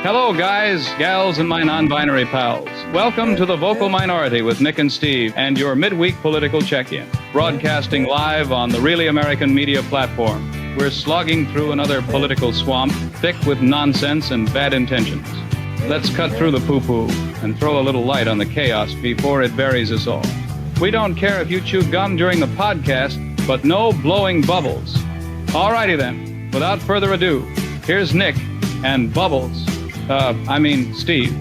Hello, guys, gals, and my non-binary pals. Welcome to The Vocal Minority with Nick and Steve and your midweek political check-in. Broadcasting live on the Really American Media platform. We're slogging through another political swamp, thick with nonsense and bad intentions. Let's cut through the poo-poo and throw a little light on the chaos before it buries us all. We don't care if you chew gum during the podcast, but no blowing bubbles. Alrighty then, without further ado, here's Nick and Bubbles. Steve.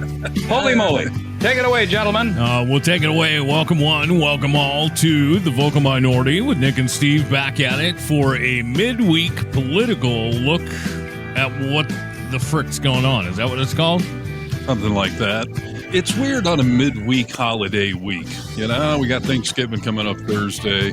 Holy moly. Take it away, gentlemen. We'll take it away. Welcome one, welcome all to The Vocal Minority with Nick and Steve back at it for a midweek political look at what the frick's going on. Is that what it's called? Something like that. It's weird on a midweek holiday week. You know, we got Thanksgiving coming up Thursday,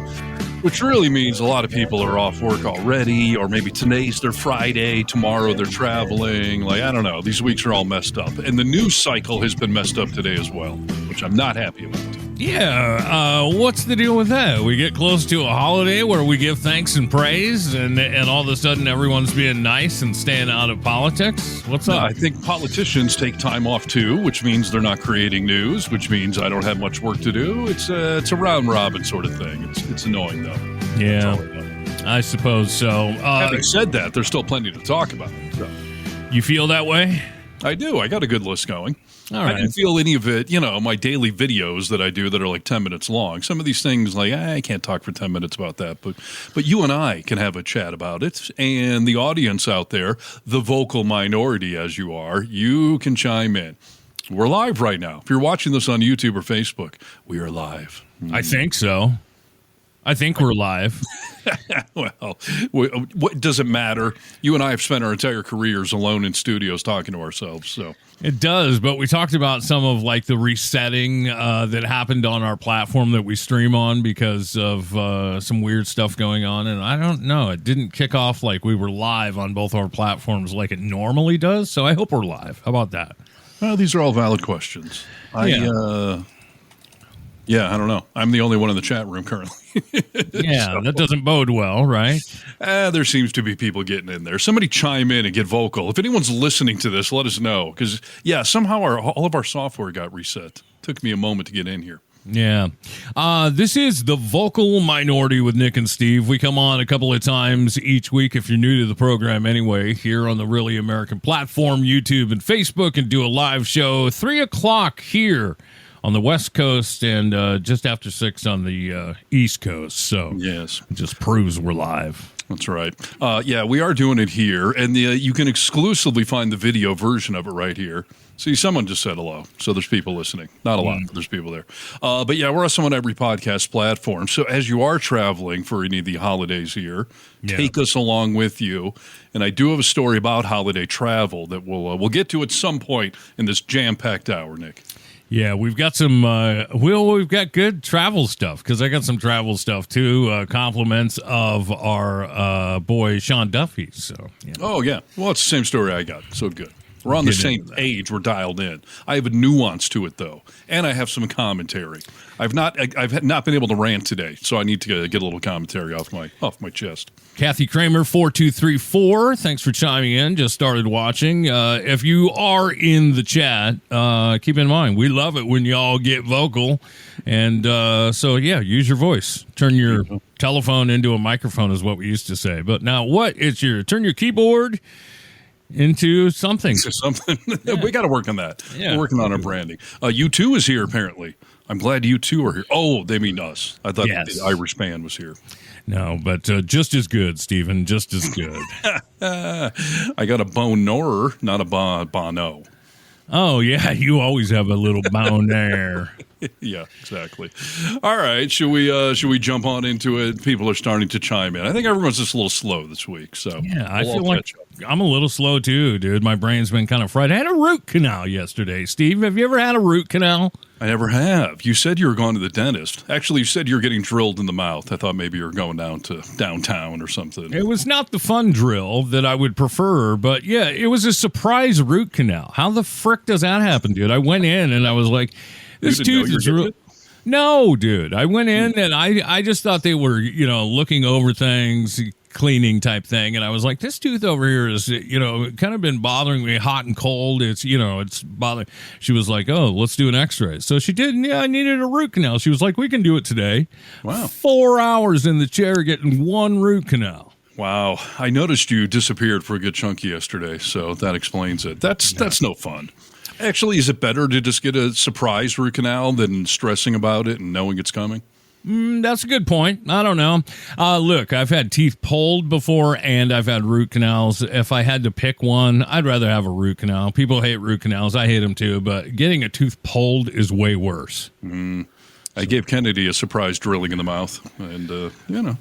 which really means a lot of people are off work already, or maybe today's their Friday, tomorrow they're traveling. Like, I don't know. These weeks are all messed up. And the news cycle has been messed up today as well, which I'm not happy about. Yeah, what's the deal with that? We get close to a holiday where we give thanks and praise, and all of a sudden everyone's being nice and staying out of politics? What's up? I think politicians take time off too, which means they're not creating news, which means I don't have much work to do. It's a round robin sort of thing. It's annoying though. Yeah, I suppose so. Having said that, there's still plenty to talk about. So. You feel that way? I do. I got a good list going. All right. I didn't feel any of it, my daily videos that I do that are like 10 minutes long. Some of these things, like, I can't talk for 10 minutes about that. But you and I can have a chat about it. And the audience out there, the vocal minority as you are, you can chime in. We're live right now. If you're watching this on YouTube or Facebook, we are live. I think so. I think we're live. Well, what does it matter? You and I have spent our entire careers alone in studios talking to ourselves, so... It does, but we talked about some of like the resetting that happened on our platform that we stream on because of some weird stuff going on, and I don't know. It didn't kick off like we were live on both our platforms like it normally does, so I hope we're live. How about that? Well, these are all valid questions. Yeah, I don't know. I'm the only one in the chat room currently. Yeah, so. That doesn't bode well, right? There seems to be people getting in there. Somebody chime in and get vocal. If anyone's listening to this, let us know. Because, somehow all of our software got reset. Took me a moment to get in here. Yeah. This is The Vocal Minority with Nick and Steve. We come on a couple of times each week, if you're new to the program anyway, here on the Really American platform, YouTube and Facebook, and do a live show 3 o'clock here on the West Coast and just after 6 on the East Coast. So yes, it just proves we're live. That's right. We are doing it here, and you can exclusively find the video version of it right here. See, someone just said hello, so there's people listening. Not a lot, but there's people there. We're also on every podcast platform. So as you are traveling for any of the holidays here, take us along with you. And I do have a story about holiday travel that we'll get to at some point in this jam-packed hour, Nick. Yeah, we've got some, we've got good travel stuff, because I got some travel stuff, too, compliments of our boy Sean Duffy. So, yeah. Oh, yeah. Well, it's the same story I got, so good. We're on the same page. We're dialed in. I have a nuance to it, though, and I have some commentary. I've not been able to rant today, so I need to get a little commentary off my chest. Kathy Kramer 4234, thanks for chiming in. Just started watching. If you are in the chat, keep in mind we love it when y'all get vocal, and use your voice. Turn your telephone into a microphone is what we used to say. But now, turn your keyboard into something. Yeah. We got to work on that. Yeah. We're working on our branding. U2 is here, apparently. I'm glad U2 are here. Oh, they mean us. I thought the Irish band was here. No, but just as good, Stephen. Just as good. I got a boner, not a bono. Oh, yeah. You always have a little boner. Yeah, exactly. All right. Should we jump on into it? People are starting to chime in. I think everyone's just a little slow this week. So yeah, I feel like I'm a little slow too, dude. My brain's been kind of fried. I had a root canal yesterday. Steve, have you ever had a root canal? I never have. You said you were going to the dentist. Actually, you said you were getting drilled in the mouth. I thought maybe you were going down to downtown or something. It was not the fun drill that I would prefer, but yeah, it was a surprise root canal. How the frick does that happen, dude? I went in and I was like, this tooth is real. No, dude. I went in and I just thought they were, looking over things, cleaning type thing, and I was like, this tooth over here is, kind of been bothering me, hot and cold. It's, it's bothering. She was like, oh, let's do an x-ray. So she did, and I needed a root canal. She was like, we can do it today. Wow. 4 hours in the chair getting one root canal. Wow. I noticed you disappeared for a good chunk yesterday, so that explains it. That's no fun. Actually, is it better to just get a surprise root canal than stressing about it and knowing it's coming? That's a good point. I don't know. Look, I've had teeth pulled before, and I've had root canals. If I had to pick one, I'd rather have a root canal. People hate root canals. I hate them too, but getting a tooth pulled is way worse. I gave Kennedy a surprise drilling in the mouth, and,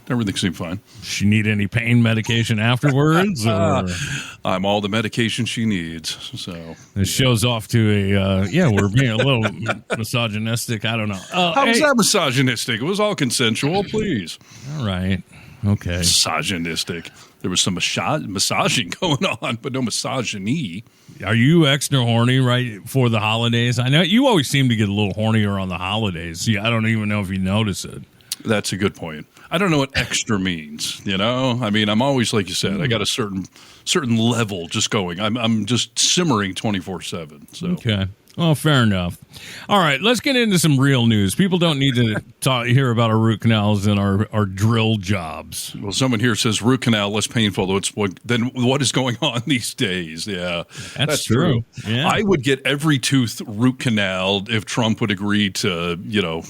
everything seemed fine. She need any pain medication afterwards? I'm all the medication she needs, so. This shows off to we're being a little misogynistic. I don't know. How was that misogynistic? It was all consensual, please. All right. Okay. Misogynistic. There was some massaging going on, but no misogyny. Are you extra horny right for the holidays? I know you always seem to get a little hornier on the holidays. Yeah, I don't even know if you notice it. That's a good point. I don't know what extra means, I mean, I'm always, like you said, I got a certain level just going. I'm just simmering 24/7. So. Okay. Well, fair enough. All right, let's get into some real news. People don't need to hear about our root canals and our drill jobs. Well, someone here says root canal less painful. Then what is going on these days? Yeah, that's true. Yeah. I would get every tooth root canaled if Trump would agree to,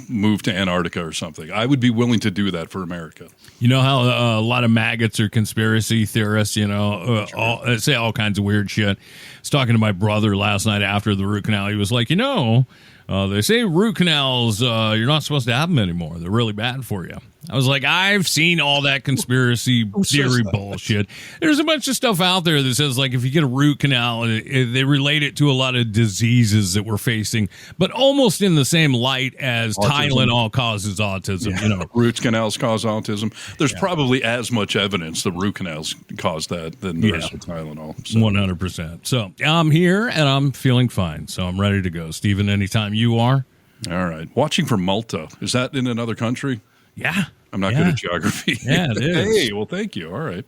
move to Antarctica or something. I would be willing to do that for America. You know how a lot of maggots are conspiracy theorists, say all kinds of weird shit. I was talking to my brother last night after the root canal. He was like, they say root canals, you're not supposed to have them anymore. They're really bad for you. I was like, I've seen all that conspiracy theory bullshit. There's a bunch of stuff out there that says, like, if you get a root canal, they relate it to a lot of diseases that we're facing, but almost in the same light as autism. Tylenol causes autism. Yeah. Root canals cause autism. There's probably as much evidence the root canals cause that than there is with Tylenol. So. 100%. So I'm here, and I'm feeling fine, so I'm ready to go. Stephen, anytime you are. All right. Watching from Malta. Is that in another country? Yeah. I'm not good at geography. Yeah, it is. Hey, well, thank you. All right.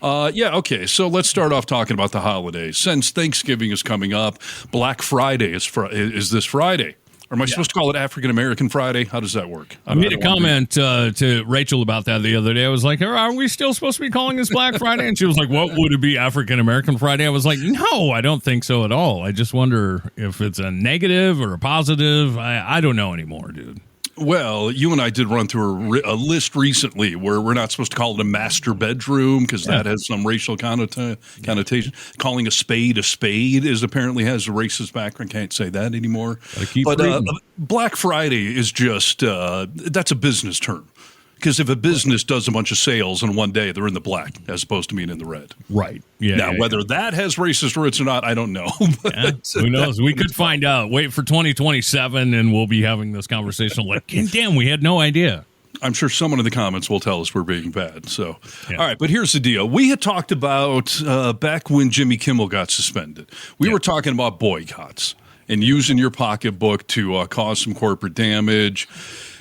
Okay. So let's start off talking about the holidays. Since Thanksgiving is coming up, Black Friday is this Friday. Or am I supposed to call it African American Friday? How does that work? I made a comment to Rachel about that the other day. I was like, are we still supposed to be calling this Black Friday? And she was like, what would it be, African American Friday? I was like, no, I don't think so at all. I just wonder if it's a negative or a positive. I don't know anymore, dude. Well, you and I did run through a list recently where we're not supposed to call it a master bedroom because that has some racial connotation. Calling a spade is apparently has a racist background. Can't say that anymore. But Black Friday is just that's a business term. Because if a business does a bunch of sales in one day, they're in the black as opposed to being in the red. Right. Yeah. Now, whether that has racist roots or not, I don't know. Who knows? We could find out. Wait for 2027, and we'll be having this conversation like, damn, we had no idea. I'm sure someone in the comments will tell us we're being bad. So, all right, but here's the deal. We had talked about back when Jimmy Kimmel got suspended. We were talking about boycotts and using your pocketbook to cause some corporate damage.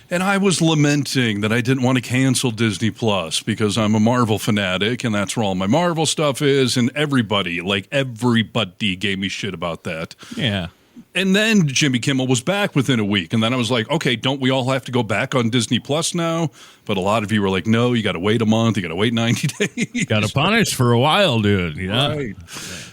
And I was lamenting that I didn't want to cancel Disney Plus because I'm a Marvel fanatic and that's where all my Marvel stuff is. And everybody gave me shit about that. Yeah. And then Jimmy Kimmel was back within a week. And then I was like, okay, don't we all have to go back on Disney Plus now? But a lot of you were like, no, you got to wait a month. You got to wait 90 days. Got to punish for a while, dude. Yeah. Right.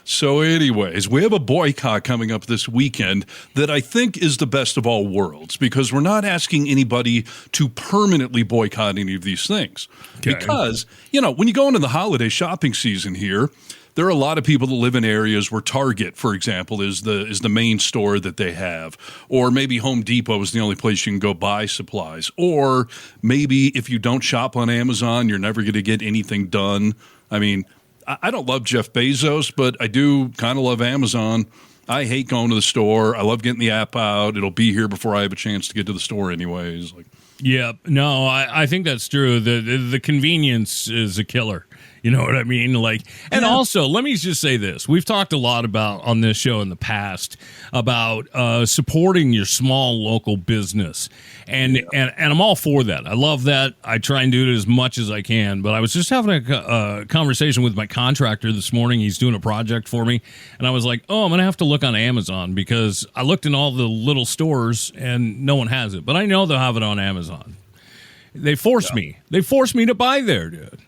So anyways, we have a boycott coming up this weekend that I think is the best of all worlds because we're not asking anybody to permanently boycott any of these things. Okay. Because, when you go into the holiday shopping season here, there are a lot of people that live in areas where Target, for example, is the main store that they have. Or maybe Home Depot is the only place you can go buy supplies. Or maybe if you don't shop on Amazon, you're never going to get anything done. I mean, I don't love Jeff Bezos, but I do kind of love Amazon. I hate going to the store. I love getting the app out. It'll be here before I have a chance to get to the store anyways. Yeah, no, I think that's true. The convenience is a killer. You know what I mean? Like, and also, let me just say this. We've talked a lot about on this show in the past about supporting your small local business. And I'm all for that. I love that. I try and do it as much as I can. But I was just having a conversation with my contractor this morning. He's doing a project for me. And I was like, oh, I'm going to have to look on Amazon because I looked in all the little stores and no one has it. But I know they'll have it on Amazon. They forced me. They forced me to buy there, dude.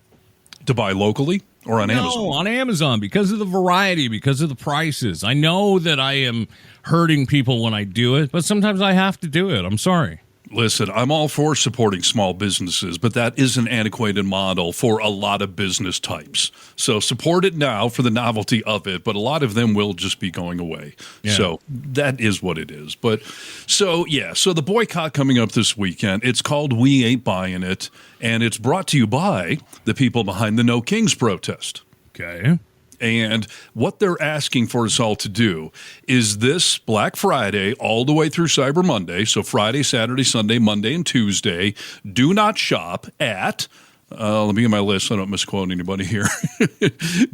To buy locally or on Amazon? No, on Amazon because of the variety, because of the prices. I know that I am hurting people when I do it, but sometimes I have to do it. I'm sorry. Listen, I'm all for supporting small businesses, but that is an antiquated model for a lot of business types. So support it now for the novelty of it, but a lot of them will just be going away. Yeah. So that is what it is. But so the boycott coming up this weekend, it's called We Ain't Buying It, and it's brought to you by the people behind the No Kings protest. Okay. And what they're asking for us all to do is this Black Friday all the way through Cyber Monday, so Friday, Saturday, Sunday, Monday, and Tuesday, do not shop at, let me get my list so I don't misquote anybody here.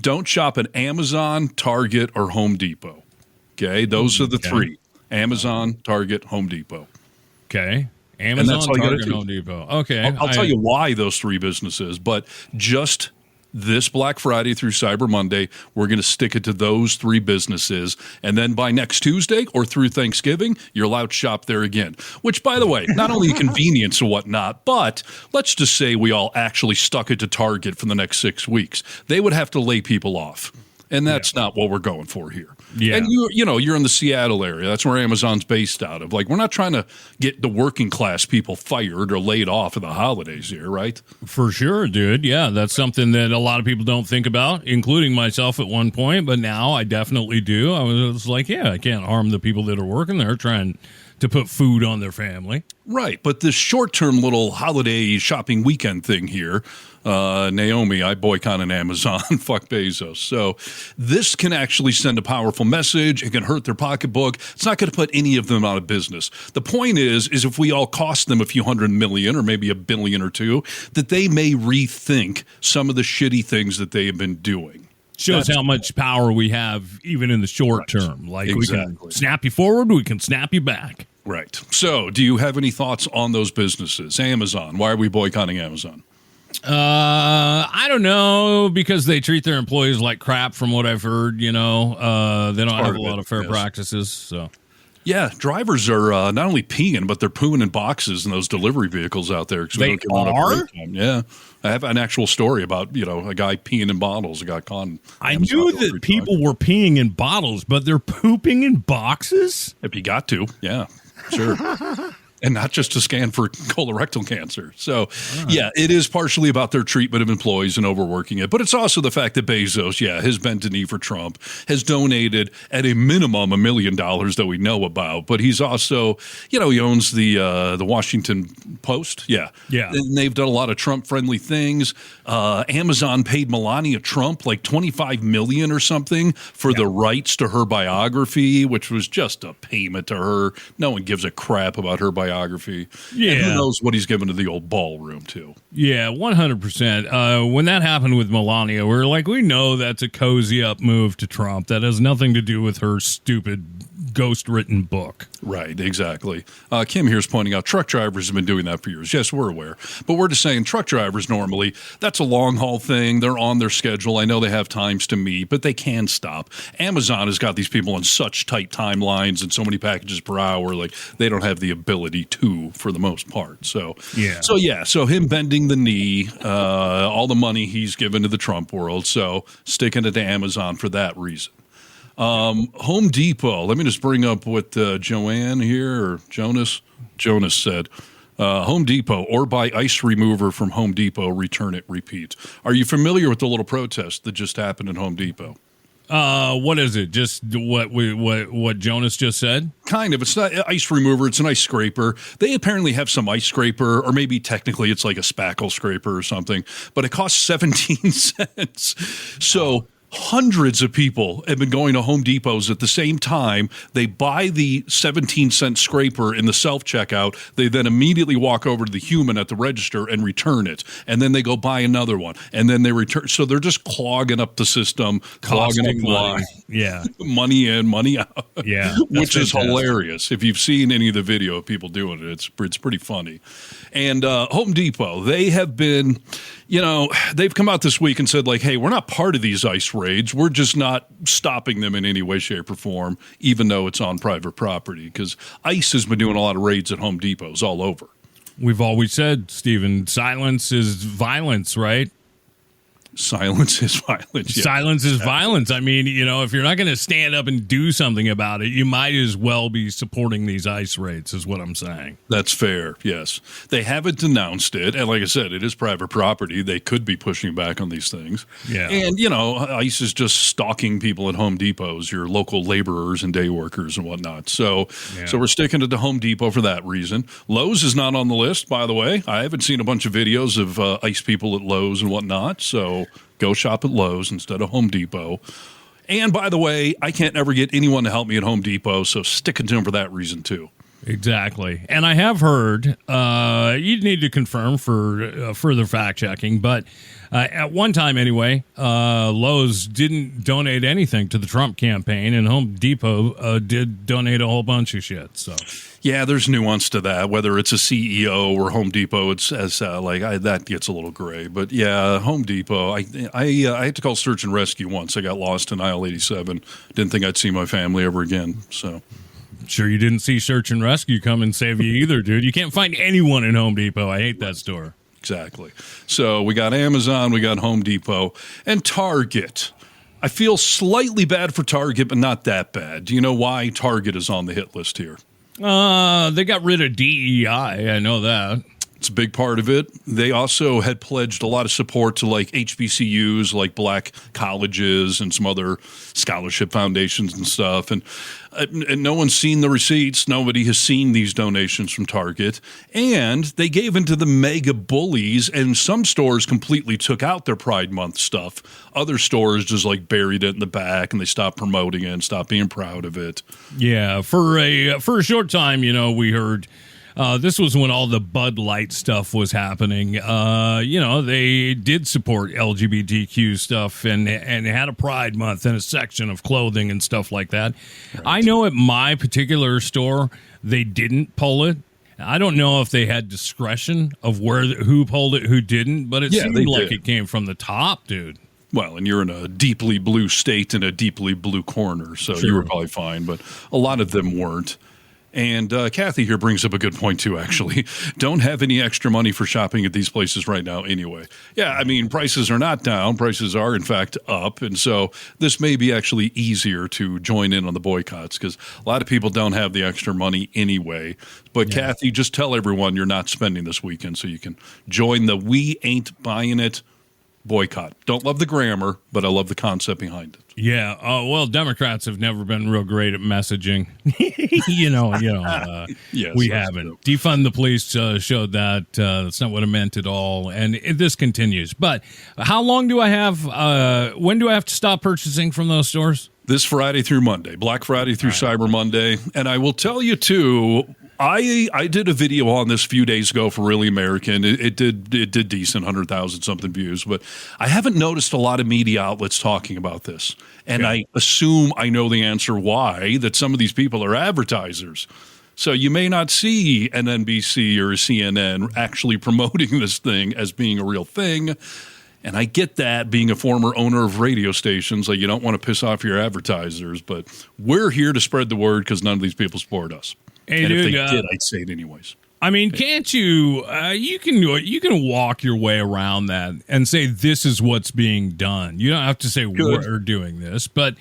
Don't shop at Amazon, Target, or Home Depot. Okay, those are the three. Amazon, Target, Home Depot. Okay. Amazon, Target, and Home Depot. Okay. I'll tell you why those three businesses, but just this Black Friday through Cyber Monday, we're going to stick it to those three businesses. And then by next Tuesday or through Thanksgiving, you're allowed to shop there again. Which, by the way, not only a convenience and whatnot, but let's just say we all actually stuck it to Target for the next 6 weeks. They would have to lay people off. And that's not what we're going for here. Yeah. And you're in the Seattle area. That's where Amazon's based out of. Like, we're not trying to get the working class people fired or laid off of the holidays here, right? For sure, dude. Yeah, that's something that a lot of people don't think about, including myself at one point. But now I definitely do. I was like, I can't harm the people that are working there trying to put food on their family. Right. But this short-term little holiday shopping weekend thing here, Naomi, I boycott on Amazon, fuck Bezos. So this can actually send a powerful message. It can hurt their pocketbook. It's not going to put any of them out of business. The point is if we all cost them a few $100 million or maybe $1 billion or $2 billion, that they may rethink some of the shitty things that they have been doing. Shows how much power we have even in the short term. Like, we can snap you forward, we can snap you back. Right. So do you have any thoughts on those businesses? Amazon, why are we boycotting Amazon? I don't know, because they treat their employees like crap from what I've heard, they don't have a lot of fair practices. So yeah, drivers are not only peeing, but they're pooing in boxes in those delivery vehicles out there. They are? Yeah. I have an actual story about, a guy peeing in bottles. A guy caught. I knew that people were peeing in bottles, but they're pooping in boxes? If you got to, yeah, sure. And not just to scan for colorectal cancer. So, it is partially about their treatment of employees and overworking it. But it's also the fact that Bezos, has bent a knee for Trump, has donated at a minimum $1 million that we know about. But he's also, he owns the Washington Post. Yeah. And they've done a lot of Trump-friendly things. Amazon paid Melania Trump like $25 million or something for the rights to her biography, which was just a payment to her. No one gives a crap about her biography. Yeah. And who knows what he's given to the old ballroom, too. Yeah, 100%. When that happened with Melania, we were like, we know that's a cozy up move to Trump. That has nothing to do with her stupid ghost-written book. Right, exactly. Kim here's pointing out truck drivers have been doing that for years. Yes, we're aware. But we're just saying truck drivers normally, that's a long-haul thing. They're on their schedule. I know they have times to meet, but they can stop. Amazon has got these people on such tight timelines and so many packages per hour, like they don't have the ability to, for the most part. So him bending the knee, all the money he's given to the Trump world, so sticking it to Amazon for that reason. Home Depot. Let me just bring up what Joanne here or Jonas said. Home Depot, or buy ice remover from Home Depot, return it, repeat. Are you familiar with the little protest that just happened at Home Depot? What is it? Just what Jonas just said? Kind of. It's not ice remover. It's an ice scraper. They apparently have some ice scraper, or maybe technically it's like a spackle scraper or something, but it costs 17 cents. So Hundreds of people have been going to Home Depots at the same time. They buy the 17-cent scraper in the self-checkout. They then immediately walk over to the human at the register and return it. And then they go buy another one. And then they return. So they're just clogging up the system, clogging up the line. Yeah. Money in, money out. Yeah. Which is hilarious. If you've seen any of the video of people doing it, it's pretty funny. And Home Depot, they have been, they've come out this week and said, like, hey, we're not part of these ICE raids. We're just not stopping them in any way, shape, or form, even though it's on private property, because ICE has been doing a lot of raids at Home Depots all over. We've always said, Stephen, silence is violence, right? Silence is violence. Yeah. Silence is violence. I mean, if you're not going to stand up and do something about it, you might as well be supporting these ICE raids, is what I'm saying. That's fair, yes. They haven't denounced it, and like I said, it is private property. They could be pushing back on these things. Yeah. And, ICE is just stalking people at Home Depots, your local laborers and day workers and whatnot. So we're sticking to the Home Depot for that reason. Lowe's is not on the list, by the way. I haven't seen a bunch of videos of ICE people at Lowe's and whatnot, so go shop at Lowe's instead of Home Depot. And by the way, I can't ever get anyone to help me at Home Depot, so sticking to them for that reason too. Exactly. And I have heard, you'd need to confirm for further fact checking, but at one time anyway, Lowe's didn't donate anything to the Trump campaign, and Home Depot did donate a whole bunch of shit. So yeah, there's nuance to that. Whether it's a CEO or Home Depot, it's that gets a little gray. But yeah, Home Depot. I had to call search and rescue once. I got lost in aisle 87. Didn't think I'd see my family ever again. So. Sure, you didn't see search and rescue come and save you either, dude. You can't find anyone in Home Depot. I hate that store. Exactly. So we got Amazon, we got Home Depot, and Target. I feel slightly bad for Target, but not that bad. Do you know why Target is on the hit list here? They got rid of DEI. I know that. It's a big part of it. They also had pledged a lot of support to like HBCUs, like black colleges and some other scholarship foundations and stuff. And no one's seen the receipts. Nobody has seen these donations from Target. And they gave into the mega bullies, and some stores completely took out their Pride Month stuff. Other stores just like buried it in the back, and they stopped promoting it and stopped being proud of it. Yeah, for a short time, we heard. This was when all the Bud Light stuff was happening. They did support LGBTQ stuff and had a Pride Month and a section of clothing and stuff like that. Right. I know at my particular store, they didn't pull it. I don't know if they had discretion of who pulled it, who didn't, but it seemed like it came from the top, dude. Well, and you're in a deeply blue state in a deeply blue corner, so you were probably fine, but a lot of them weren't. And Kathy here brings up a good point, too, actually. Don't have any extra money for shopping at these places right now anyway. Yeah, I mean, prices are not down. Prices are, in fact, up. And so this may be actually easier to join in on the boycotts because a lot of people don't have the extra money anyway. But, Kathy, just tell everyone you're not spending this weekend so you can join the We Ain't Buying It boycott. Don't love the grammar, but I love the concept behind it. Yeah. Well, Democrats have never been real great at messaging. Yes, we haven't. True. Defund the police showed that. That's not what it meant at all. And this continues. But how long do I have? When do I have to stop purchasing from those stores? This Friday through Monday, Black Friday through Cyber Monday. And I will tell you, too, I did a video on this a few days ago for Really American. It did decent, 100,000 something views, but I haven't noticed a lot of media outlets talking about this. And I assume I know the answer why, that some of these people are advertisers. So you may not see an NBC or a CNN actually promoting this thing as being a real thing. And I get that, being a former owner of radio stations, like you don't want to piss off your advertisers, but we're here to spread the word because none of these people support us. Hey, and dude, if they did, I'd say it anyways. I mean, can't you? You can walk your way around that and say this is what's being done. You don't have to say we're doing this, but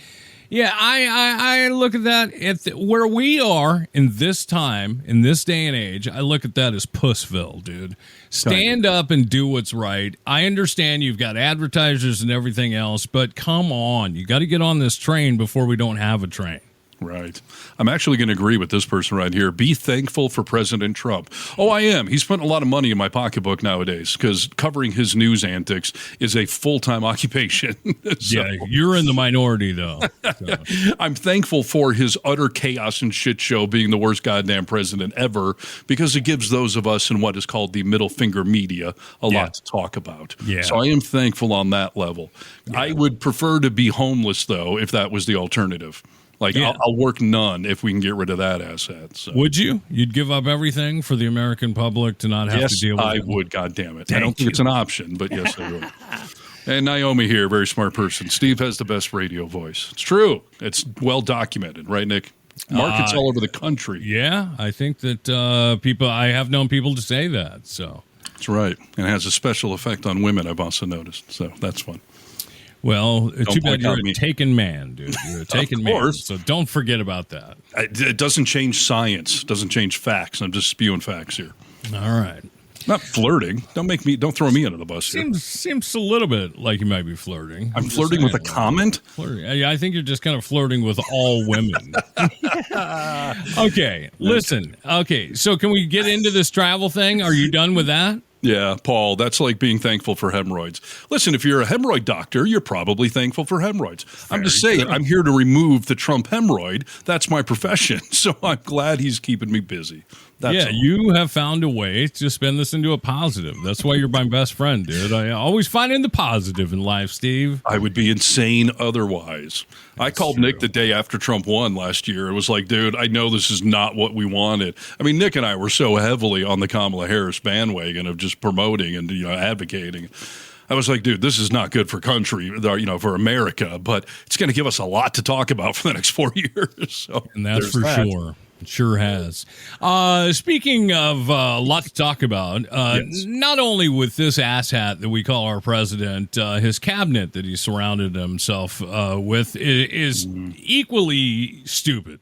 yeah, I look at that where we are in this time, in this day and age. I look at that as Pussville, dude. Stand up and do what's right. I understand you've got advertisers and everything else, but come on, you got to get on this train before we don't have a train. Right. I'm actually going to agree with this person right here. Be thankful for President Trump. Oh, I am. He's putting a lot of money in my pocketbook nowadays because covering his news antics is a full-time occupation. So, yeah, you're in the minority, though. So. I'm thankful for his utter chaos and shit show being the worst goddamn president ever because it gives those of us in what is called the middle finger media a lot to talk about. Yeah. So I am thankful on that level. Yeah. I would prefer to be homeless, though, if that was the alternative. Like, I'll work none if we can get rid of that asset. So. Would you? You'd give up everything for the American public to not have to deal with it? Yes, I would, goddammit. I don't think it's an option, but yes, I would. And Naomi here, very smart person. Steve has the best radio voice. It's true. It's well documented, right, Nick? Markets all over the country. Yeah, I think that I have known people to say that. So that's right. And it has a special effect on women, I've also noticed. So that's fun. Well, too bad you're a taken man, dude. You're a taken man, so don't forget about that. It doesn't change science. It doesn't change facts. I'm just spewing facts here. All right. Not flirting. Don't throw me under the bus here. Seems a little bit like you might be flirting. I'm flirting with a comment? Flirting. I think you're just kind of flirting with all women. Okay, listen. Okay, so can we get into this travel thing? Are you done with that? Yeah, Paul, that's like being thankful for hemorrhoids. Listen, if you're a hemorrhoid doctor, you're probably thankful for hemorrhoids. I'm just saying, I'm here to remove the Trump hemorrhoid. That's my profession. So I'm glad he's keeping me busy. That's all. You have found a way to spin this into a positive. That's why you're my best friend, dude. I always find the positive in life, Steve. I would be insane otherwise. I called Nick the day after Trump won last year. It was like, dude, I know this is not what we wanted. I mean, Nick and I were so heavily on the Kamala Harris bandwagon of just promoting and advocating. I was like, dude, this is not good for country, for America, but it's going to give us a lot to talk about for the next 4 years. So, and that's for sure. It sure has. Speaking of a lot to talk about, not only with this asshat that we call our president, his cabinet that he surrounded himself with is equally stupid.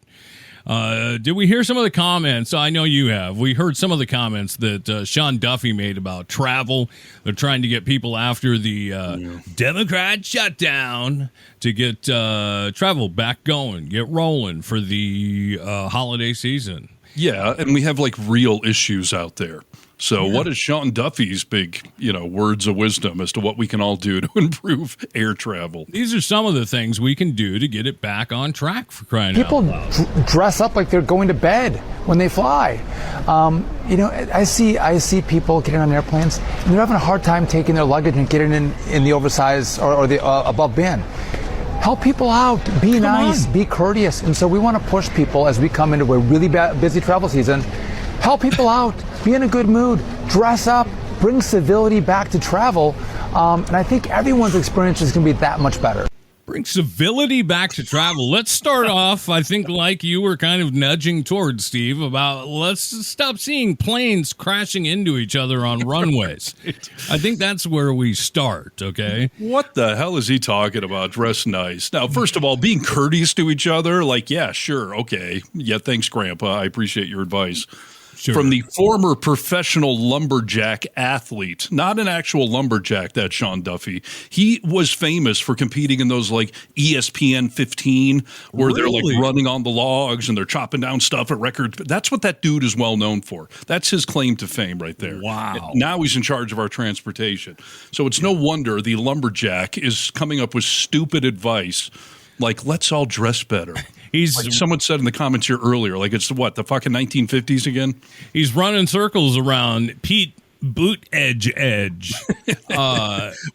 Did we hear some of the comments? I know you have. We heard some of the comments that Sean Duffy made about travel. They're trying to get people after the Democrat shutdown to get travel back going, get rolling for the holiday season. Yeah, and we have like real issues out there. So what is Sean Duffy's big, words of wisdom as to what we can all do to improve air travel? These are some of the things we can do to get it back on track, for crying out loud. People dress up like they're going to bed when they fly. I see people getting on airplanes and they're having a hard time taking their luggage and getting in the oversized or the above bin. Help people out. Be nice. Be courteous. And so we want to push people as we come into a really busy travel season. Help people out. Be in a good mood. Dress up. Bring civility back to travel. And I think everyone's experience is going to be that much better. Bring civility back to travel. Let's start off, I think, like you were kind of nudging towards, Steve, about let's stop seeing planes crashing into each other on runways. I think that's where we start, okay? What the hell is he talking about? Dress nice. Now, first of all, being courteous to each other, like, yeah, sure, okay. Yeah, thanks, Grandpa. I appreciate your advice. Sure. From the former professional lumberjack athlete, not an actual lumberjack, that Sean Duffy. He was famous for competing in those like ESPN 15 where they're like running on the logs and they're chopping down stuff at record. That's what that dude is well known for. That's his claim to fame right there. Wow. Now he's in charge of our transportation. So it's no wonder the lumberjack is coming up with stupid advice like, let's all dress better. Like someone said in the comments here earlier, like it's the fucking 1950s again? He's running circles around Pete Buttigieg.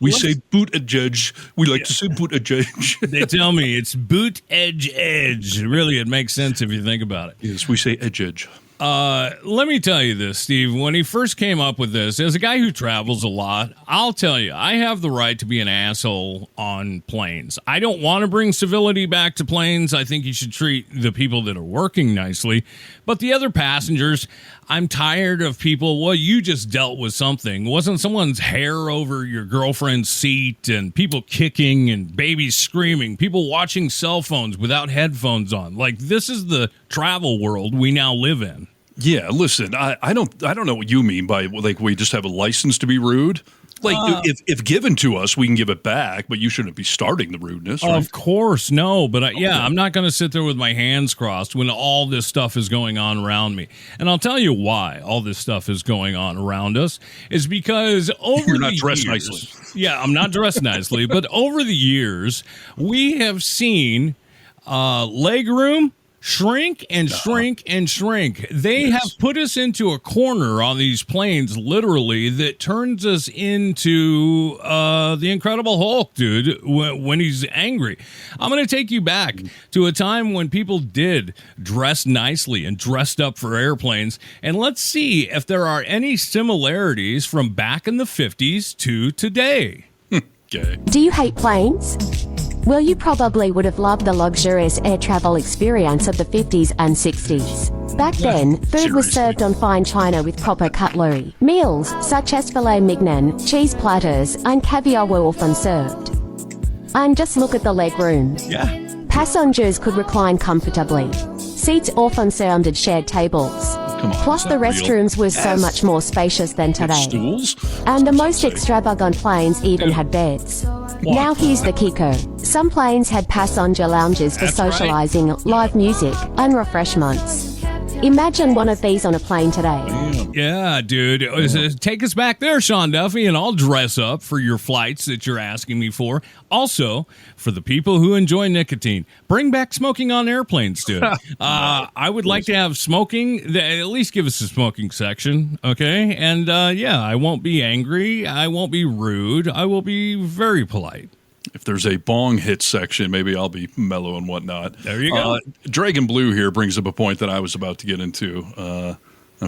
We say Buttigieg. We like to say Buttigieg. They tell me it's Buttigieg. Really, it makes sense if you think about it. Yes, we say edge. Let me tell you this, Steve. When he first came up with this, as a guy who travels a lot, I'll tell you, I have the right to be an asshole on planes. I don't want to bring civility back to planes. I think you should treat the people that are working nicely. But the other passengers, I'm tired of people, well, you just dealt with something. Wasn't someone's hair over your girlfriend's seat and people kicking and babies screaming, people watching cell phones without headphones on? Like, this is the travel world we now live in. Yeah, listen, I don't know what you mean by like we just have a license to be rude. Like, if given to us, we can give it back, but you shouldn't be starting the rudeness, right? Of course, no. But I'm not going to sit there with my hands crossed when all this stuff is going on around me. And I'll tell you why all this stuff is going on around us is because You're not dressed nicely. Yeah, I'm not dressed nicely, but over the years, we have seen legroom shrink and shrink and shrink. They have put us into a corner on these planes, literally, that turns us into the Incredible Hulk, dude, when he's angry. I'm going to take you back to a time when people did dress nicely and dressed up for airplanes, and let's see if there are any similarities from back in the 50s to today. Okay. Do you hate planes? Well, you probably would have loved the luxurious air travel experience of the 50s and 60s. Back then, food was served on fine china with proper cutlery. Meals, such as filet mignon, cheese platters, and caviar were often served. And just look at the leg room. Yeah. Passengers could recline comfortably. Seats often surrounded shared tables. Come on, Plus, is the that real? restrooms were so much more spacious than today. Stools? And the most extravagant planes even had beds. Now here's the kicker. Some planes had passenger lounges for That's right. socializing, live music, and refreshments. Imagine one of these on a plane today. Yeah, dude. Take us back there, Sean Duffy, and I'll dress up for your flights that you're asking me for. Also, for the people who enjoy nicotine, bring back smoking on airplanes, dude. I would like to have smoking. At least give us a smoking section, okay? And I won't be angry. I won't be rude. I will be very polite. If there's a bong hit section, maybe I'll be mellow and whatnot. There you go. Dragon Blue here brings up a point that I was about to get into. Oh,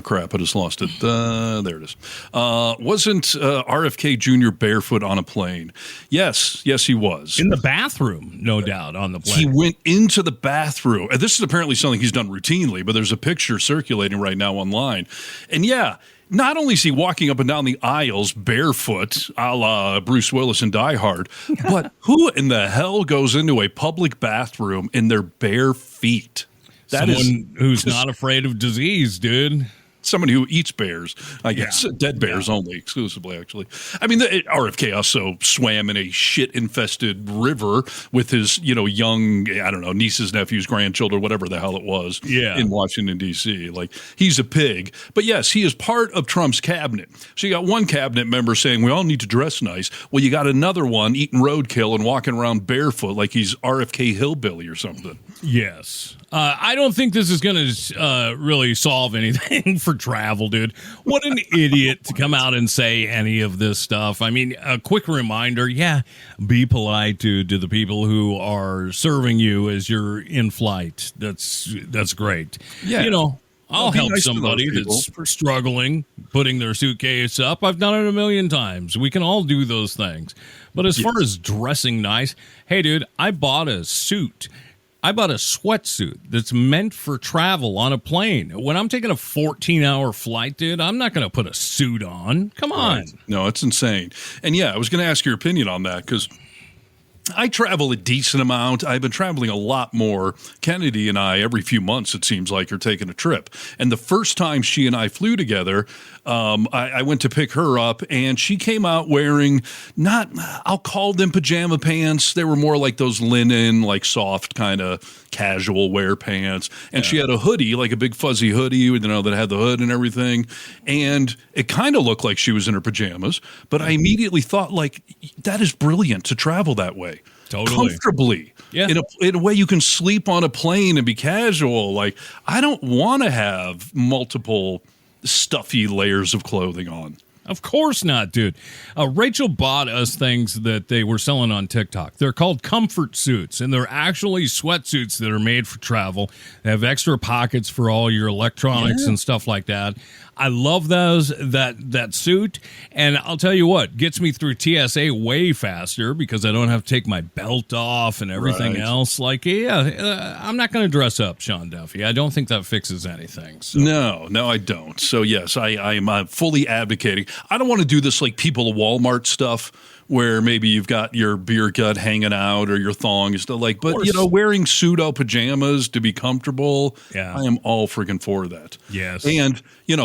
crap, I just lost it. There it is. Wasn't RFK Jr. barefoot on a plane? Yes, he was. In the bathroom, no doubt, on the plane. He went into the bathroom. And this is apparently something he's done routinely, but there's a picture circulating right now online. And yeah, not only is he walking up and down the aisles barefoot, a la Bruce Willis in Die Hard, but who in the hell goes into a public bathroom in their bare feet? Someone who's not afraid of disease, dude. Someone who eats bears, I guess. Yeah. Dead bears only, exclusively, actually. I mean, RFK also swam in a shit-infested river with his, young, I don't know, nieces, nephews, grandchildren, whatever the hell it was, in Washington, D.C. Like, he's a pig. But yes, he is part of Trump's cabinet. So you got one cabinet member saying, we all need to dress nice. Well, you got another one eating roadkill and walking around barefoot like he's RFK Hillbilly or something. Yes. I don't think this is going to really solve anything for travel, dude. What an idiot to come out and say any of this stuff. I mean, a quick reminder, be polite to the people who are serving you as you're in flight. That's great. Yeah. I'll help nice somebody that's struggling, putting their suitcase up. I've done it a million times. We can all do those things. But as far as dressing nice, hey, dude, I bought a suit. I bought a sweatsuit that's meant for travel on a plane. When I'm taking a 14-hour flight, dude, I'm not going to put a suit on. Come on. Right. No, it's insane. And I was going to ask your opinion on that because I travel a decent amount. I've been traveling a lot more. Kennedy and I, every few months, it seems like, are taking a trip. And the first time she and I flew together, I went to pick her up, and she came out wearing I'll call them pajama pants. They were more like those linen, like soft kind of casual wear pants. And she had a hoodie, like a big fuzzy hoodie, that had the hood and everything. And it kind of looked like she was in her pajamas. But I immediately thought, like, that is brilliant to travel that way. Totally. Comfortably. Yeah. In a way you can sleep on a plane and be casual. Like, I don't want to have multiple stuffy layers of clothing on. Of course not, dude. Rachel bought us things that they were selling on TikTok. They're called comfort suits, and they're actually sweatsuits that are made for travel. They have extra pockets for all your electronics and stuff like that. I love those, that suit, and I'll tell you what, gets me through TSA way faster because I don't have to take my belt off and everything else. Like, I'm not going to dress up, Sean Duffy. I don't think that fixes anything. So. No, I don't. So, yes, I am fully advocating. I don't want to do this like people at Walmart stuff where maybe you've got your beer gut hanging out or your thong is still like, but wearing pseudo pajamas to be comfortable. Yeah. I am all freaking for that. Yes. And,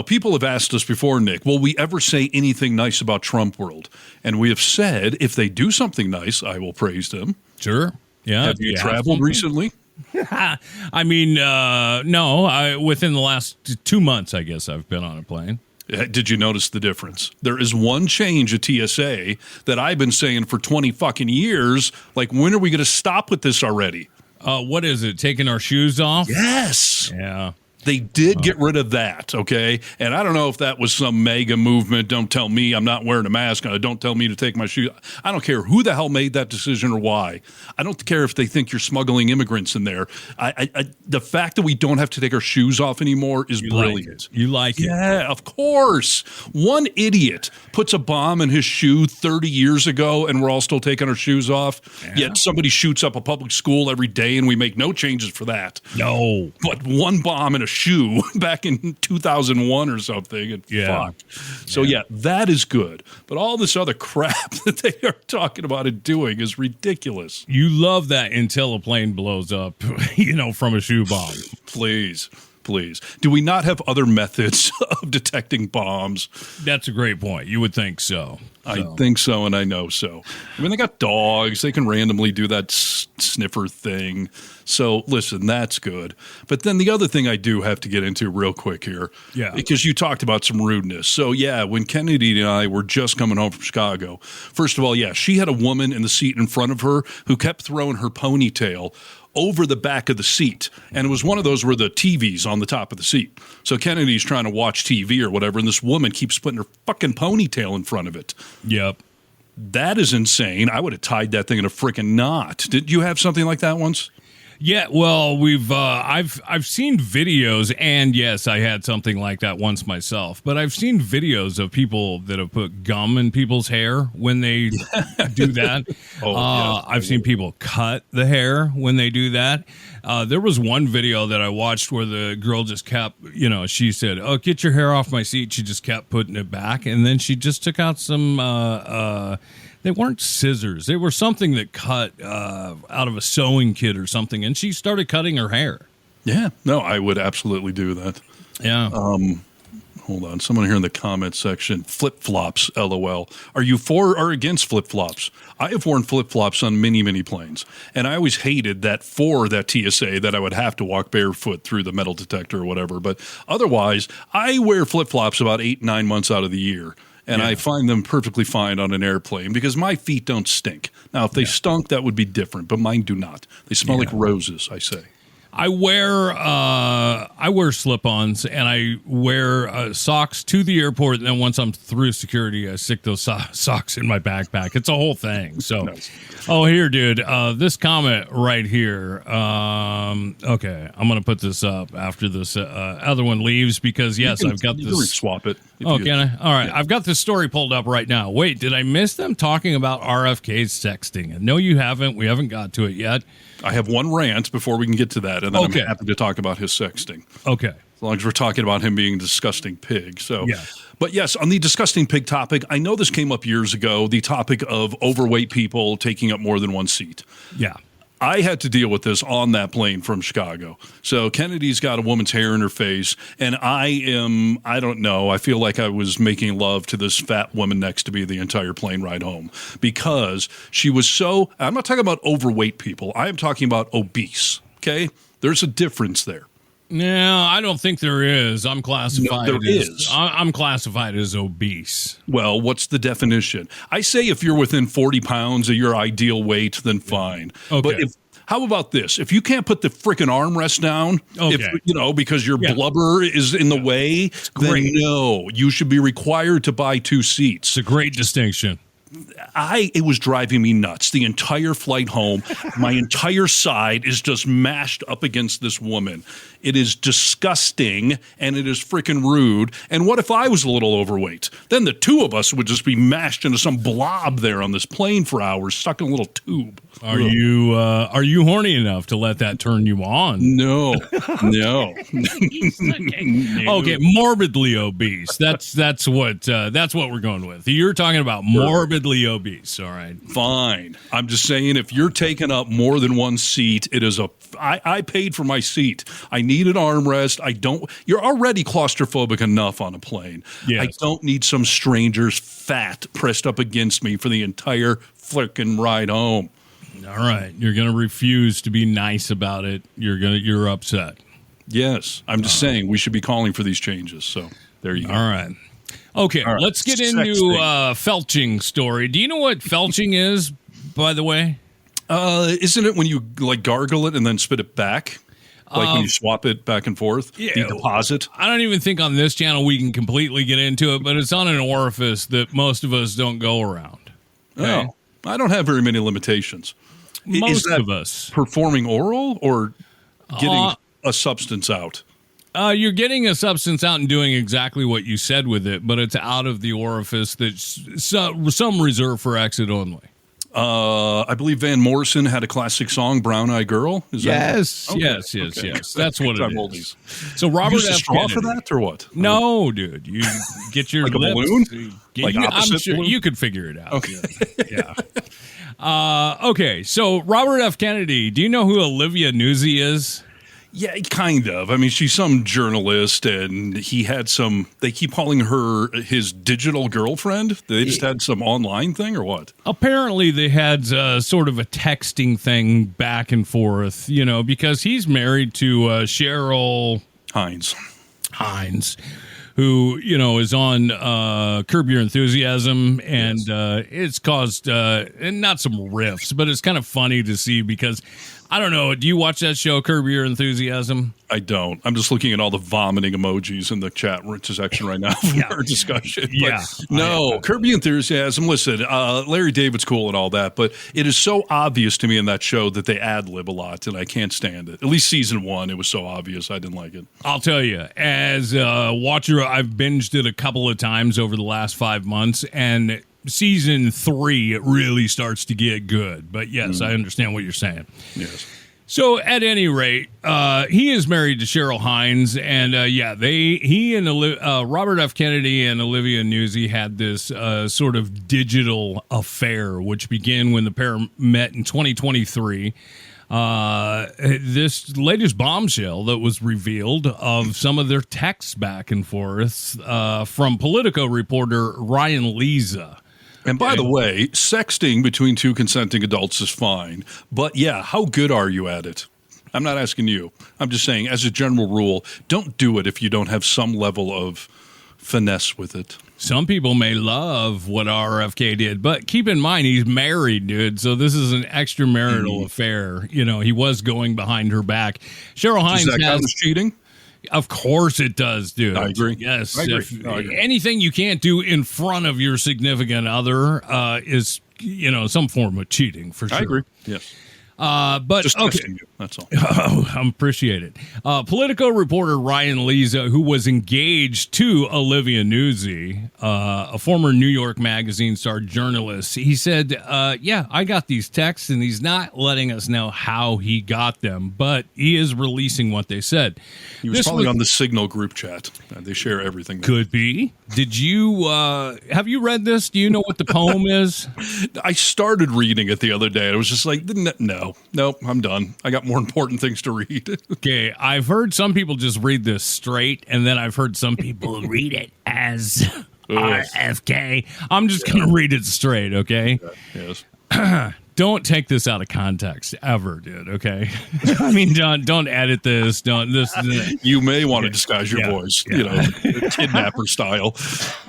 people have asked us before, Nick, will we ever say anything nice about Trump world? And we have said, if they do something nice, I will praise them. Sure. Yeah. Have you traveled recently? I mean, no, within the last 2 months, I guess I've been on a plane. Did you notice the difference? There is one change at TSA that I've been saying for 20 fucking years. Like, when are we going to stop with this already? What is it? Taking our shoes off? Yes. Yeah. They did get rid of that, okay? And I don't know if that was some mega movement. Don't tell me I'm not wearing a mask. Don't tell me to take my shoes. I don't care who the hell made that decision or why. I don't care if they think you're smuggling immigrants in there. The fact that we don't have to take our shoes off anymore is brilliant. You like it? Yeah, of course. One idiot puts a bomb in his shoe 30 years ago and we're all still taking our shoes off. Yeah. Yet somebody shoots up a public school every day and we make no changes for that. No. But one bomb in a shoe back in 2001 or something. And fuck. So that is good. But all this other crap that they are talking about and doing is ridiculous. You love that until a plane blows up, from a shoe bomb. Please. Do we not have other methods of detecting bombs? That's a great point. You would think so. I think so, and I know so. I mean, they got dogs. They can randomly do that sniffer thing. So, listen, that's good. But then the other thing I do have to get into real quick here, because you talked about some rudeness. So, when Kennedy and I were just coming home from Chicago, first of all, she had a woman in the seat in front of her who kept throwing her ponytail over the back of the seat. And it was one of those where the TV's on the top of the seat. So Kennedy's trying to watch TV or whatever, and this woman keeps putting her fucking ponytail in front of it. Yep. That is insane. I would have tied that thing in a freaking knot. Did you have something like that once? Yeah, well, I've seen videos, and yes, I had something like that once myself. But I've seen videos of people that have put gum in people's hair when they do that. I've seen people cut the hair when they do that. There was one video that I watched where the girl just kept, she said, "Oh, get your hair off my seat." She just kept putting it back, and then she just took out some. They weren't scissors. They were something that cut out of a sewing kit or something, and she started cutting her hair. Yeah. No, I would absolutely do that. Yeah. Hold on. Someone here in the comment section. Flip-flops, LOL. Are you for or against flip-flops? I have worn flip-flops on many, many planes, and I always hated that for that TSA that I would have to walk barefoot through the metal detector or whatever. But otherwise, I wear flip-flops about 8-9 months out of the year. And I find them perfectly fine on an airplane because my feet don't stink. Now, if they stunk, that would be different, but mine do not. They smell like roses, I say. I wear slip-ons and I wear socks to the airport, and then once I'm through security, I stick those socks in my backpack. It's a whole thing. So, here, dude, this comment right here. Okay, I'm gonna put this up after this other one leaves because I've got this. Swap it. Oh, can I? All right, I've got this story pulled up right now. Wait, did I miss them talking about RFK sexting? And no, you haven't. We haven't got to it yet. I have one rant before we can get to that, and then I'm happy to talk about his sexting. Okay. As long as we're talking about him being a disgusting pig. But yes, on the disgusting pig topic, I know this came up years ago, the topic of overweight people taking up more than one seat. Yeah. I had to deal with this on that plane from Chicago. So Kennedy's got a woman's hair in her face, and I don't know, I feel like I was making love to this fat woman next to me the entire plane ride home because she was I'm not talking about overweight people. I am talking about obese, okay? There's a difference there. No, I don't think there is. I'm classified. No, there is. I'm classified as obese. Well, what's the definition? I say if you're within 40 pounds of your ideal weight, then fine. Okay. But how about this? If you can't put the freaking armrest down, because your blubber is in the way, then no, you should be required to buy 2 seats. It's a great distinction. it was driving me nuts. The entire flight home, my entire side is just mashed up against this woman. It is disgusting, and it is freaking rude. And what if I was a little overweight? Then the two of us would just be mashed into some blob there on this plane for hours, stuck in a little tube. Are you horny enough to let that turn you on? No. Okay, morbidly obese. That's what we're going with. You're talking about morbidly obese. All right, fine. I'm just saying, if you're taking up more than one seat, it is I paid for my seat. I need an armrest. You're already claustrophobic enough on a plane. Yes. I don't need some stranger's fat pressed up against me for the entire frickin' ride home. All right, you're going to refuse to be nice about it. You're upset. Yes, I'm just saying we should be calling for these changes. So there you go. All right. Okay, All right. Let's get into felching story. Do you know what felching is, by the way? Isn't it when you like gargle it and then spit it back? Like when you swap it back and forth, deposit? I don't even think on this channel we can completely get into it, but it's on an orifice that most of us don't go around. Okay? Oh, I don't have very many limitations. Most of us. Performing oral or getting a substance out? You're getting a substance out and doing exactly what you said with it, but it's out of the orifice that's some reserved for exit only. I believe Van Morrison had a classic song, "Brown Eyed Girl." Yes. That's what it is. So Robert Use a F. straw Kennedy. for that, or what? No, dude. You get your like lips. a balloon. Like I'm sure balloon? you could figure it out. Okay. Yeah. Okay. So Robert F. Kennedy. Do you know who Olivia Nuzzi is? Yeah, kind of. I mean, she's some journalist, and he had some. They keep calling her his digital girlfriend. They just had some online thing, or what? Apparently, they had sort of a texting thing back and forth, because he's married to Cheryl Hines, who, is on Curb Your Enthusiasm, and it's caused not some rifts, but it's kind of funny to see because, I don't know, do you watch that show, Curb Your Enthusiasm? I don't. I'm just looking at all the vomiting emojis in the chat section right now for our discussion. Yeah. No, Curb Your Enthusiasm. Listen, Larry David's cool and all that, but it is so obvious to me in that show that they ad-lib a lot, and I can't stand it. At least season 1, it was so obvious. I didn't like it. I'll tell you, as a watcher, I've binged it a couple of times over the last 5 months, and season 3, it really starts to get good. But yes, I understand what you're saying. Yes. So at any rate, he is married to Cheryl Hines, and he and Robert F. Kennedy and Olivia Nuzzi had this sort of digital affair, which began when the pair met in 2023. This latest bombshell that was revealed of some of their texts back and forth from Politico reporter Ryan Leza. And by the way, sexting between two consenting adults is fine. But yeah, how good are you at it? I'm not asking you. I'm just saying, as a general rule, don't do it if you don't have some level of finesse with it. Some people may love what RFK did, but keep in mind he's married, dude. So this is an extramarital affair. He was going behind her back. Cheryl Hines Does that count as cheating? Of course it does, dude. I agree. Yes. I agree. Anything you can't do in front of your significant other is, some form of cheating, for sure. I agree. Yes. But just testing you. That's all. Oh, I appreciate it. Politico reporter Ryan Leza, who was engaged to Olivia Nuzzi, a former New York Magazine star journalist, he said, I got these texts, and he's not letting us know how he got them, but he is releasing what they said. He was probably on the Signal group chat. They share everything. Could be. Did you, have you read this? Do you know what the poem is? I started reading it the other day. I was just like, no, I'm done. I got more important things to read. Okay, I've heard some people just read this straight, and then I've heard some people read it as RFK. I'm just going to read it straight, okay? Yes. Don't take this out of context ever, dude, okay? I mean, don't edit this. You may want to disguise your voice, kidnapper style.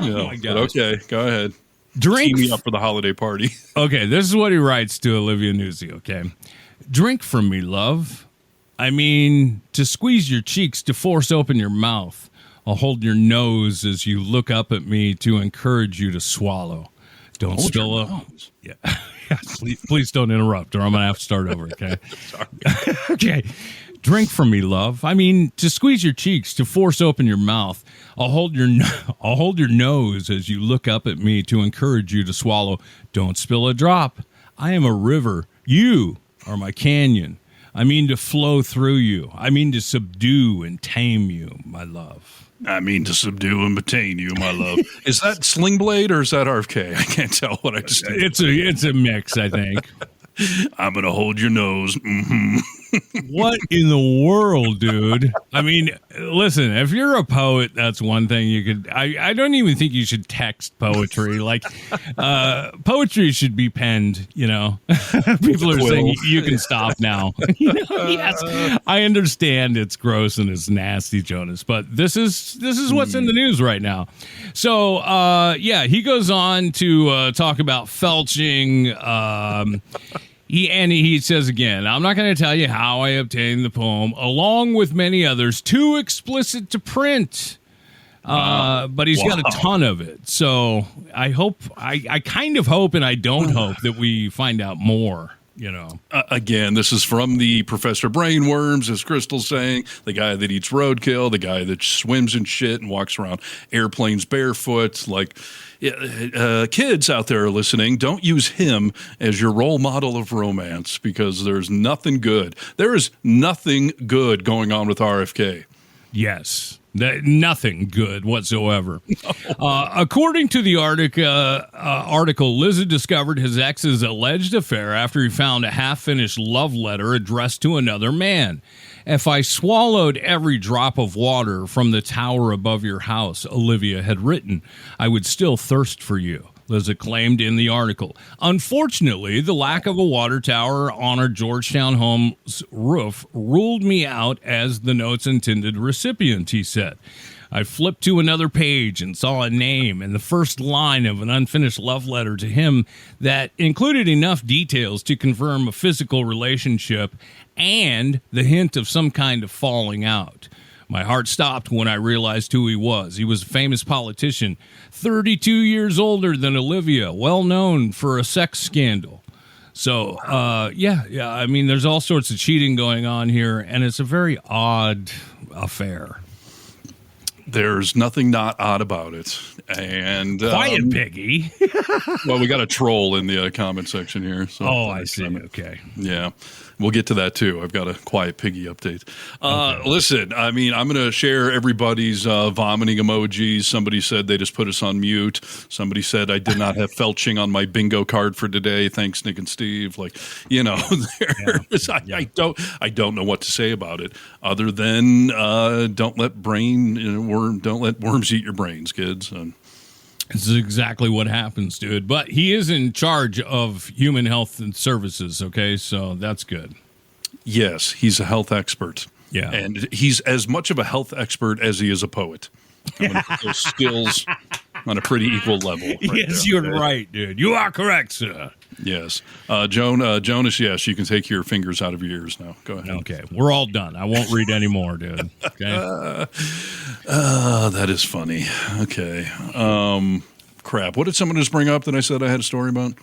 Oh my God. Okay, go ahead. Drink me up for the holiday party. Okay, this is what he writes to Olivia Nuzzi, okay? Drink from me, love. I mean, to squeeze your cheeks, to force open your mouth. I'll hold your nose as you look up at me to encourage you to swallow. Don't spill a... Yeah. Please don't interrupt, or I'm going to have to start over, okay? Okay. Drink from me, love. I mean, to squeeze your cheeks, to force open your mouth. I'll hold your nose as you look up at me to encourage you to swallow. Don't spill a drop. I am a river. You are my canyon. I mean to flow through you. I mean to subdue and tame you, my love. I mean to subdue and attain you, my love. Is that Sling Blade or is that RFK? I can't tell what I just did. It's a mix, I think. I'm going to hold your nose. Mm-hmm. What in the world, dude? I mean, listen, if you're a poet, that's one thing you could... I don't even think you should text poetry. Like, poetry should be penned, you know? People are saying, you can stop now. Yes, I understand it's gross and it's nasty, Jonas, but this is what's in the news right now. So, he goes on to talk about felching... He says again, I'm not going to tell you how I obtained the poem, along with many others, too explicit to print. But he's got a ton of it. So I kind of hope, and I don't hope, that we find out more. You know, again, this is from the Professor Brainworms, as Crystal's saying, the guy that eats roadkill, the guy that swims in shit and walks around airplanes barefoot. Like, kids out there listening, don't use him as your role model of romance, because there's nothing good. There is nothing good going on with RFK. Yes. Nothing good whatsoever. According to the article, Liz discovered his ex's alleged affair after he found a half-finished love letter addressed to another man. If I swallowed every drop of water from the tower above your house, Olivia had written, I would still thirst for you, Liz claimed in the article. Unfortunately, the lack of a water tower on our Georgetown home's roof ruled me out as the note's intended recipient, he said. I flipped to another page and saw a name and the first line of an unfinished love letter to him that included enough details to confirm a physical relationship and the hint of some kind of falling out. My heart stopped when I realized who he was. He was a famous politician, 32 years older than Olivia, well known for a sex scandal. So, I mean, there's all sorts of cheating going on here, and it's a very odd affair. There's nothing not odd about it. And Quiet Piggy. Well, we got a troll in the comment section here. So I see. Okay. Yeah. We'll get to that, too. I've got a Quiet Piggy update. Listen, I mean, I'm going to share everybody's vomiting emojis. Somebody said they just put us on mute. Somebody said I did not have felching on my bingo card for today. Thanks, Nick and Steve. Like, you know, I don't know what to say about it other than don't let worms eat your brains, kids. This is exactly what happens, dude. But he is in charge of human health and services, okay? So that's good. Yes, he's a health expert. Yeah. And he's as much of a health expert as he is a poet. I'm going to put those skills on a pretty equal level. Yes, you're right, dude. You are correct, sir. Yes. Jonas, yes, you can take your fingers out of your ears now. Go ahead. Okay. We're all done. I won't read any more, dude. Okay. That is funny. Okay. Crap. What did someone just bring up that I said I had a story about?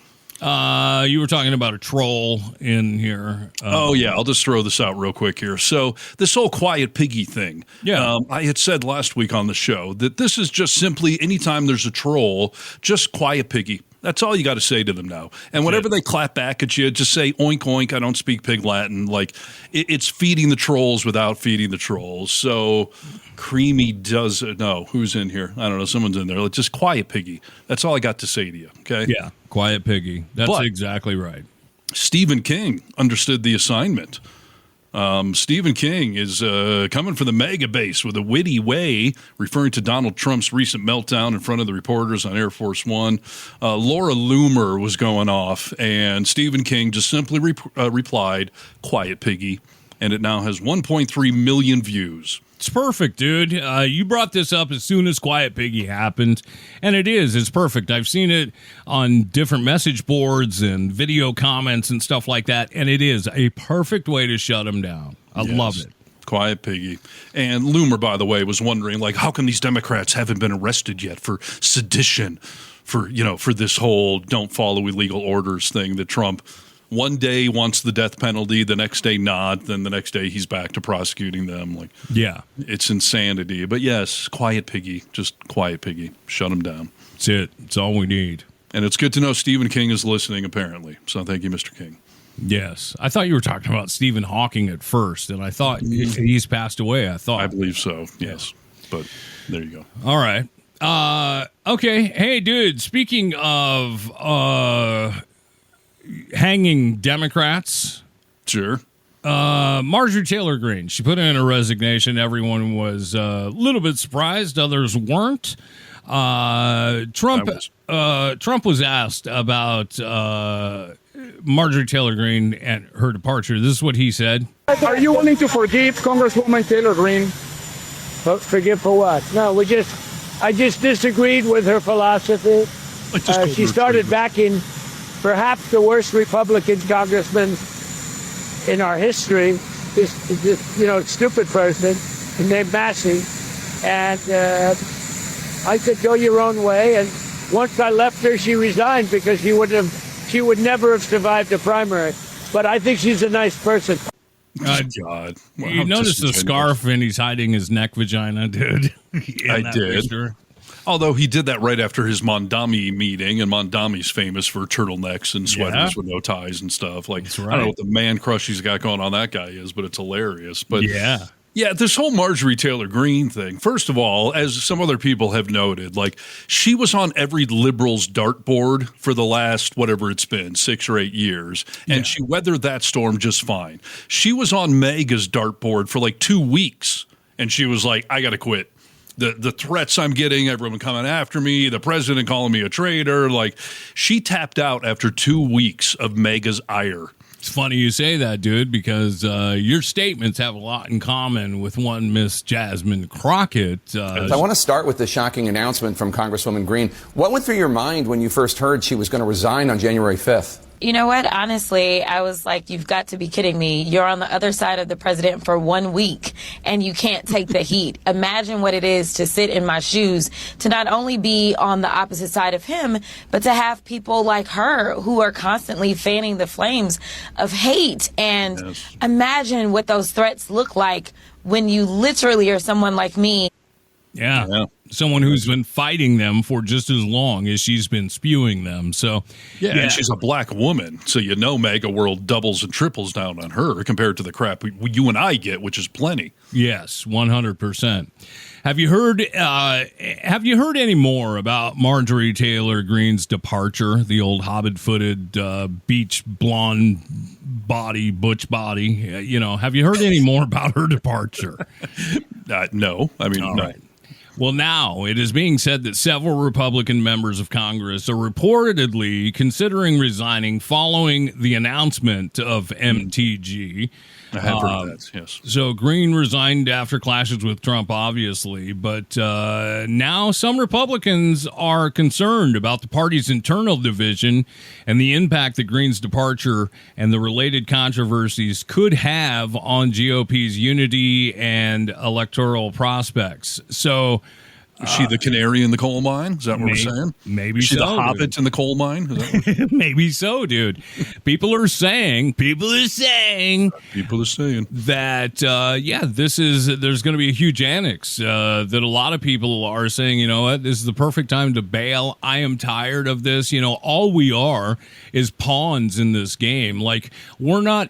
You were talking about a troll in here. I'll just throw this out real quick here. So this whole Quiet Piggy thing. Yeah. I had said last week on the show that this is just simply anytime there's a troll, just Quiet Piggy. That's all you got to say to them now. And whenever they clap back at you, just say, oink, oink, I don't speak pig Latin. Like, it's feeding the trolls without feeding the trolls. So Creamy does – no, who's in here? I don't know. Someone's in there. Just Quiet Piggy. That's all I got to say to you, okay? Yeah, Quiet Piggy. That's exactly right. Stephen King understood the assignment. Stephen King is coming for the mega base with a witty way, referring to Donald Trump's recent meltdown in front of the reporters on Air Force One. Laura Loomer was going off, and Stephen King just simply replied, Quiet Piggy, and it now has 1.3 million views. It's perfect, dude. You brought this up as soon as Quiet Piggy happened, and it is. It's perfect. I've seen it on different message boards and video comments and stuff like that, and it is a perfect way to shut him down. I love it. Quiet Piggy. And Loomer, by the way, was wondering, like, how come these Democrats haven't been arrested yet for sedition for this whole don't follow illegal orders thing that Trump one day wants the death penalty, the next day not, then the next day he's back to prosecuting them. Like, yeah, it's insanity. But yes, quiet piggy, just quiet piggy. Shut him down. That's it. It's all we need. And it's good to know Stephen King is listening, apparently. So thank you, Mr. King. Yes. I thought you were talking about Stephen Hawking at first, and I thought he's passed away. I believe so, yes. But there you go. All right. Okay. Hey, dude, speaking of hanging Democrats. Sure. Marjorie Taylor Greene, she put in a resignation. Everyone was a little bit surprised. Others weren't. Trump was asked about Marjorie Taylor Greene and her departure. This is what he said. Are you willing to forgive Congresswoman Taylor Greene? Forgive for what? No, I just disagreed with her philosophy. She started backing perhaps the worst Republican congressman in our history, this stupid person named Massey. And I said, go your own way. And once I left her, she resigned because she would never have survived a primary. But I think she's a nice person. God. Well, you notice the scarf and he's hiding his neck vagina, dude. I did. Picture. Although he did that right after his Mondami meeting, and Mondami's famous for turtlenecks and sweaters with no ties and stuff. Like, right. I don't know what the man crush he's got going on that guy is, but it's hilarious. But yeah, this whole Marjorie Taylor Greene thing, first of all, as some other people have noted, like, she was on every liberal's dartboard for the last, whatever it's been, 6 or 8 years, and she weathered that storm just fine. She was on MAGA's dartboard for like 2 weeks, and she was like, I got to quit. The threats I'm getting, everyone coming after me, the president calling me a traitor, like, she tapped out after 2 weeks of MAGA's ire. It's funny you say that, dude, because your statements have a lot in common with one Miss Jasmine Crockett. I want to start with the shocking announcement from Congresswoman Greene. What went through your mind when you first heard she was going to resign on January 5th? You know what? Honestly, I was like, you've got to be kidding me. You're on the other side of the president for 1 week and you can't take the heat. Imagine what it is to sit in my shoes, to not only be on the opposite side of him, but to have people like her who are constantly fanning the flames of hate. And imagine what those threats look like when you literally are someone like me. Yeah. Someone who's been fighting them for just as long as she's been spewing them. So, and she's a black woman. So, MAGA world doubles and triples down on her compared to the crap you and I get, which is plenty. Yes, 100%. Have you heard any more about Marjorie Taylor Greene's departure? The old hobbit-footed, beach blonde body, butch body. Have you heard any more about her departure? No. I mean, no. Right. Well, now it is being said that several Republican members of Congress are reportedly considering resigning following the announcement of MTG. I have heard that, yes. So Greene resigned after clashes with Trump, obviously, but now some Republicans are concerned about the party's internal division and the impact that Greene's departure and the related controversies could have on GOP's unity and electoral prospects. So, is she the canary in the coal mine? Is that what we're saying? Maybe is she so. The hobbit in the coal mine? Maybe so, dude. People are saying that there's going to be a huge annex. That a lot of people are saying, you know what, this is the perfect time to bail. I am tired of this. All we are is pawns in this game. Like, we're not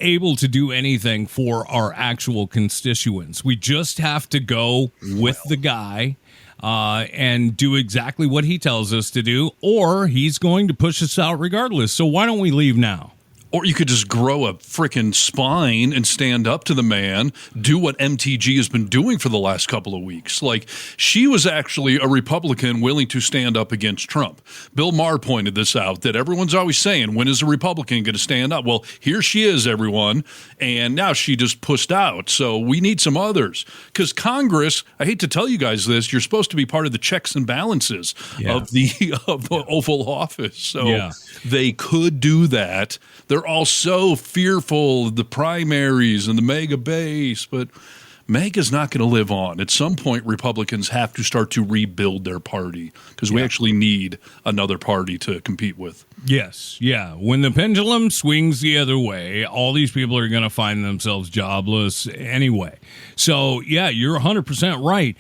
able to do anything for our actual constituents. We just have to go with the guy. And do exactly what he tells us to do, or he's going to push us out regardless. So why don't we leave now? Or you could just grow a freaking spine and stand up to the man, do what MTG has been doing for the last couple of weeks. Like, she was actually a Republican willing to stand up against Trump. Bill Maher pointed this out, that everyone's always saying, when is a Republican going to stand up? Well, here she is, everyone, and now she just pushed out. So we need some others. Because Congress, I hate to tell you guys this, you're supposed to be part of the checks and balances of the Oval Office. So they could do that. They're all so fearful of the primaries and the mega base, but MAGA's not going to live on. At some point, Republicans have to start to rebuild their party because we actually need another party to compete with. Yes, yeah. When the pendulum swings the other way, all these people are going to find themselves jobless anyway. So, yeah, you're 100% right.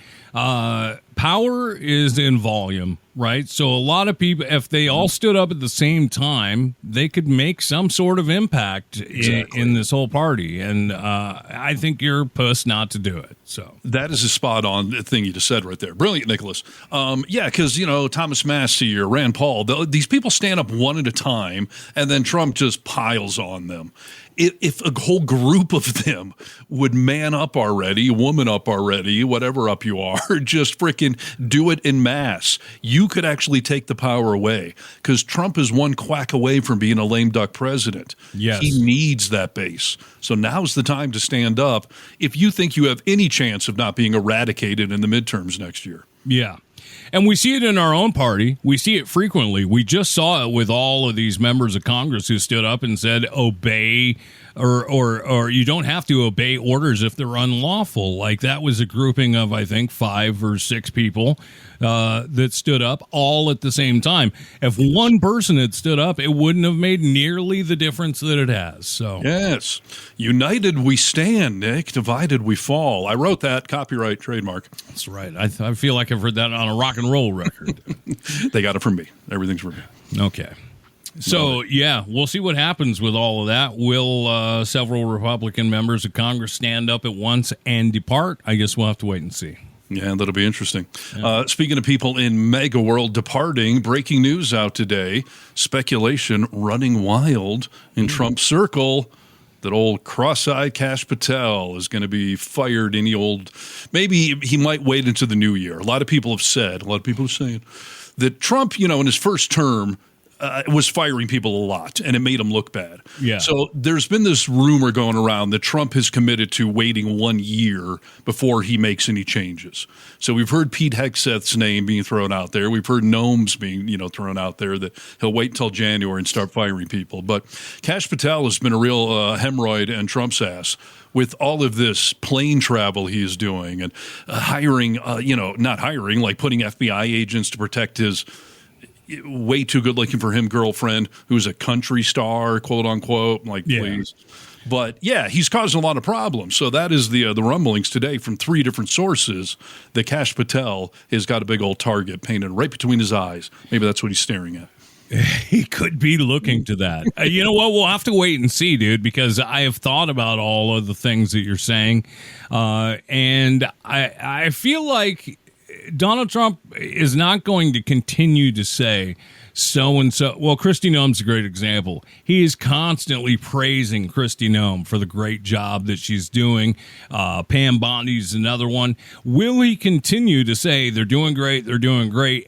Power is in volume, right? So a lot of people, if they all stood up at the same time, they could make some sort of impact in this whole party. And I think you're puss not to do it. So that is a spot on thing you just said right there. Brilliant, Nicholas. Yeah, because, Thomas Massie or Rand Paul, these people stand up one at a time, and then Trump just piles on them. If a whole group of them would man up already, woman up already, whatever up you are, just freaking do it in mass, you could actually take the power away because Trump is one quack away from being a lame duck president. Yes. He needs that base. So now's the time to stand up if you think you have any chance of not being eradicated in the midterms next year. Yeah. And we see it in our own party. We see it frequently. We just saw it with all of these members of Congress who stood up and said, obey, or you don't have to obey orders if they're unlawful. Like that was a grouping of, I think, 5 or 6 people that stood up all at the same time. If one person had stood up, it wouldn't have made nearly the difference that it has. So yes. United we stand, Nick. Divided we fall. I wrote that. Copyright, trademark. That's right. I feel like I've heard that on a rock and roll record. They got it from me. Everything's from me. Okay. So, yeah, we'll see what happens with all of that. Will several Republican members of Congress stand up at once and depart? I guess we'll have to wait and see. Yeah, that'll be interesting. Yeah. Speaking of people in mega world departing, breaking news out today, speculation running wild in Trump's circle that old cross-eyed Kash Patel is going to be fired any old, maybe he might wait into the new year. A lot of people are saying that Trump, in his first term, was firing people a lot, and it made him look bad. Yeah. So there's been this rumor going around that Trump has committed to waiting 1 year before he makes any changes. So we've heard Pete Hegseth's name being thrown out there. We've heard Noam's being, thrown out there that he'll wait until January and start firing people. But Kash Patel has been a real hemorrhoid in Trump's ass with all of this plane travel he is doing and hiring, not hiring, like putting FBI agents to protect his way too good looking for him girlfriend who's a country star, quote unquote, please. But yeah, he's causing a lot of problems. So that is the rumblings today from 3 different sources that Kash Patel has got a big old target painted right between his eyes. Maybe that's what he's staring at. He could be looking to that. You know what? We'll have to wait and see, dude, because I have thought about all of the things that you're saying. And I feel like Donald Trump is not going to continue to say so-and-so. Well, Kristi Noem's a great example. He is constantly praising Kristi Noem for the great job that she's doing. Pam Bondi's another one. Will he continue to say they're doing great,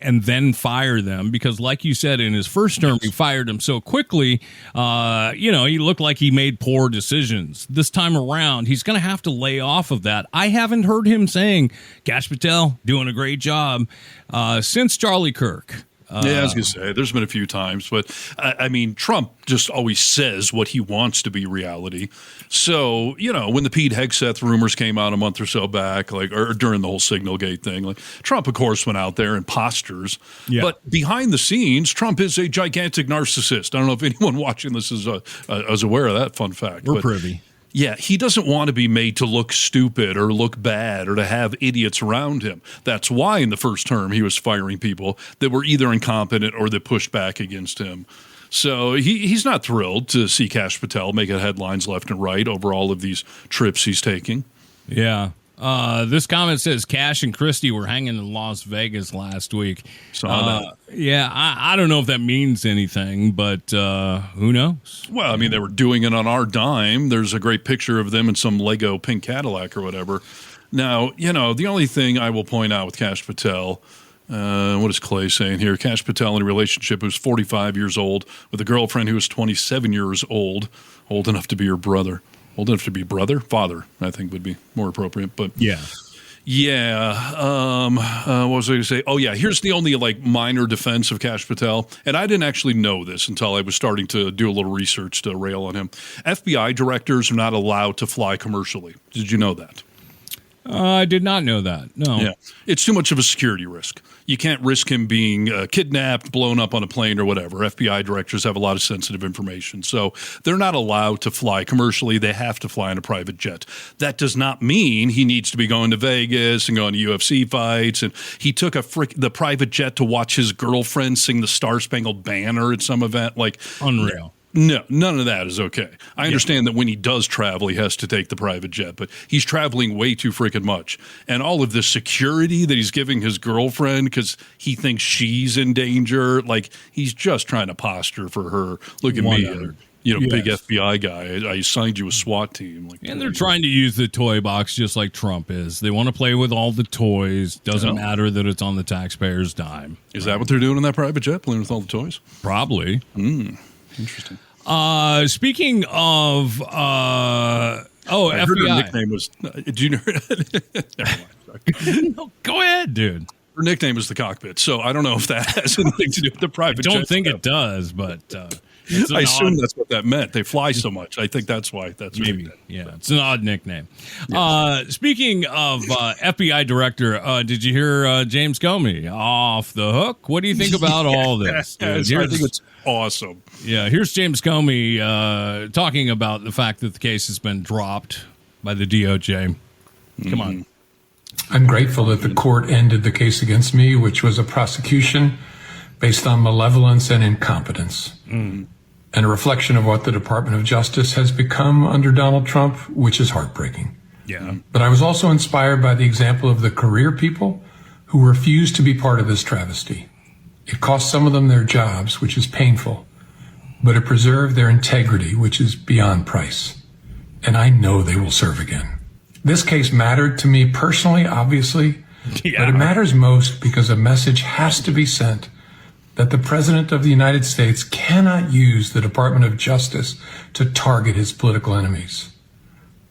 and then fire them? Because like you said, in his first term, he fired them so quickly, he looked like he made poor decisions. This time around, he's going to have to lay off of that. I haven't heard him saying, Kash Patel, doing a great job, since Charlie Kirk. Yeah, I was going to say, there's been a few times, but I mean, Trump just always says what he wants to be reality. So, when the Pete Hegseth rumors came out a month or so back, or during the whole Signalgate thing, Trump, of course, went out there and postures. Yeah. But behind the scenes, Trump is a gigantic narcissist. I don't know if anyone watching this is aware of that fun fact. We're privy. Yeah, he doesn't want to be made to look stupid or look bad or to have idiots around him. That's why in the first term he was firing people that were either incompetent or that pushed back against him. So he's not thrilled to see Kash Patel making headlines left and right over all of these trips he's taking. Yeah. This comment says Kash and Kristi were hanging in Las Vegas last week. Saw that. Yeah, I don't know if that means anything, but who knows? Well, I mean, they were doing it on our dime. There's a great picture of them in some Lego pink Cadillac or whatever. Now, the only thing I will point out with Kash Patel, what is Clay saying here? Kash Patel in a relationship who's 45 years old with a girlfriend who is 27 years old enough to be her brother. Old enough to be father, I think would be more appropriate. But yeah. What was I going to say? Oh, yeah. Here's the only minor defense of Kash Patel. And I didn't actually know this until I was starting to do a little research to rail on him. FBI directors are not allowed to fly commercially. Did you know that? I did not know that. No. Yeah, it's too much of a security risk. You can't risk him being kidnapped, blown up on a plane or whatever. FBI directors have a lot of sensitive information. So they're not allowed to fly commercially. They have to fly on a private jet. That does not mean he needs to be going to Vegas and going to UFC fights. And he took the private jet to watch his girlfriend sing the Star Spangled Banner at some event. Like, unreal. No, none of that is okay. I understand that when he does travel, he has to take the private jet, but he's traveling way too freaking much. And all of this security that he's giving his girlfriend because he thinks she's in danger, like he's just trying to posture for her. Look at me, big FBI guy. I assigned you a SWAT team. Like, and they're trying to use the toy box just like Trump is. They want to play with all the toys. Doesn't matter that it's on the taxpayer's dime. Is that what they're doing in that private jet, playing with all the toys? Probably. Interesting. Speaking of, I FBI. heard her nickname was. Do you know? No, go ahead, dude. Her nickname is the Cockpit, so I don't know if that has anything to do with the private jet. I don't think it does, but I assume that's what that meant. They fly so much. I think that's why. That's maybe. Right. Yeah, it's an odd nickname. Yes. Speaking of FBI director, did you hear James Comey off the hook? What do you think about all this? Yes, I think it's awesome. Yeah, here's James Comey talking about the fact that the case has been dropped by the DOJ. Come on. I'm grateful that the court ended the case against me, which was a prosecution based on malevolence and incompetence, and a reflection of what the Department of Justice has become under Donald Trump, which is heartbreaking. Yeah. But I was also inspired by the example of the career people who refused to be part of this travesty. It cost some of them their jobs, which is painful, but it preserved their integrity, which is beyond price. And I know they will serve again. This case mattered to me personally, obviously, but it matters most because a message has to be sent that the President of the United States cannot use the Department of Justice to target his political enemies.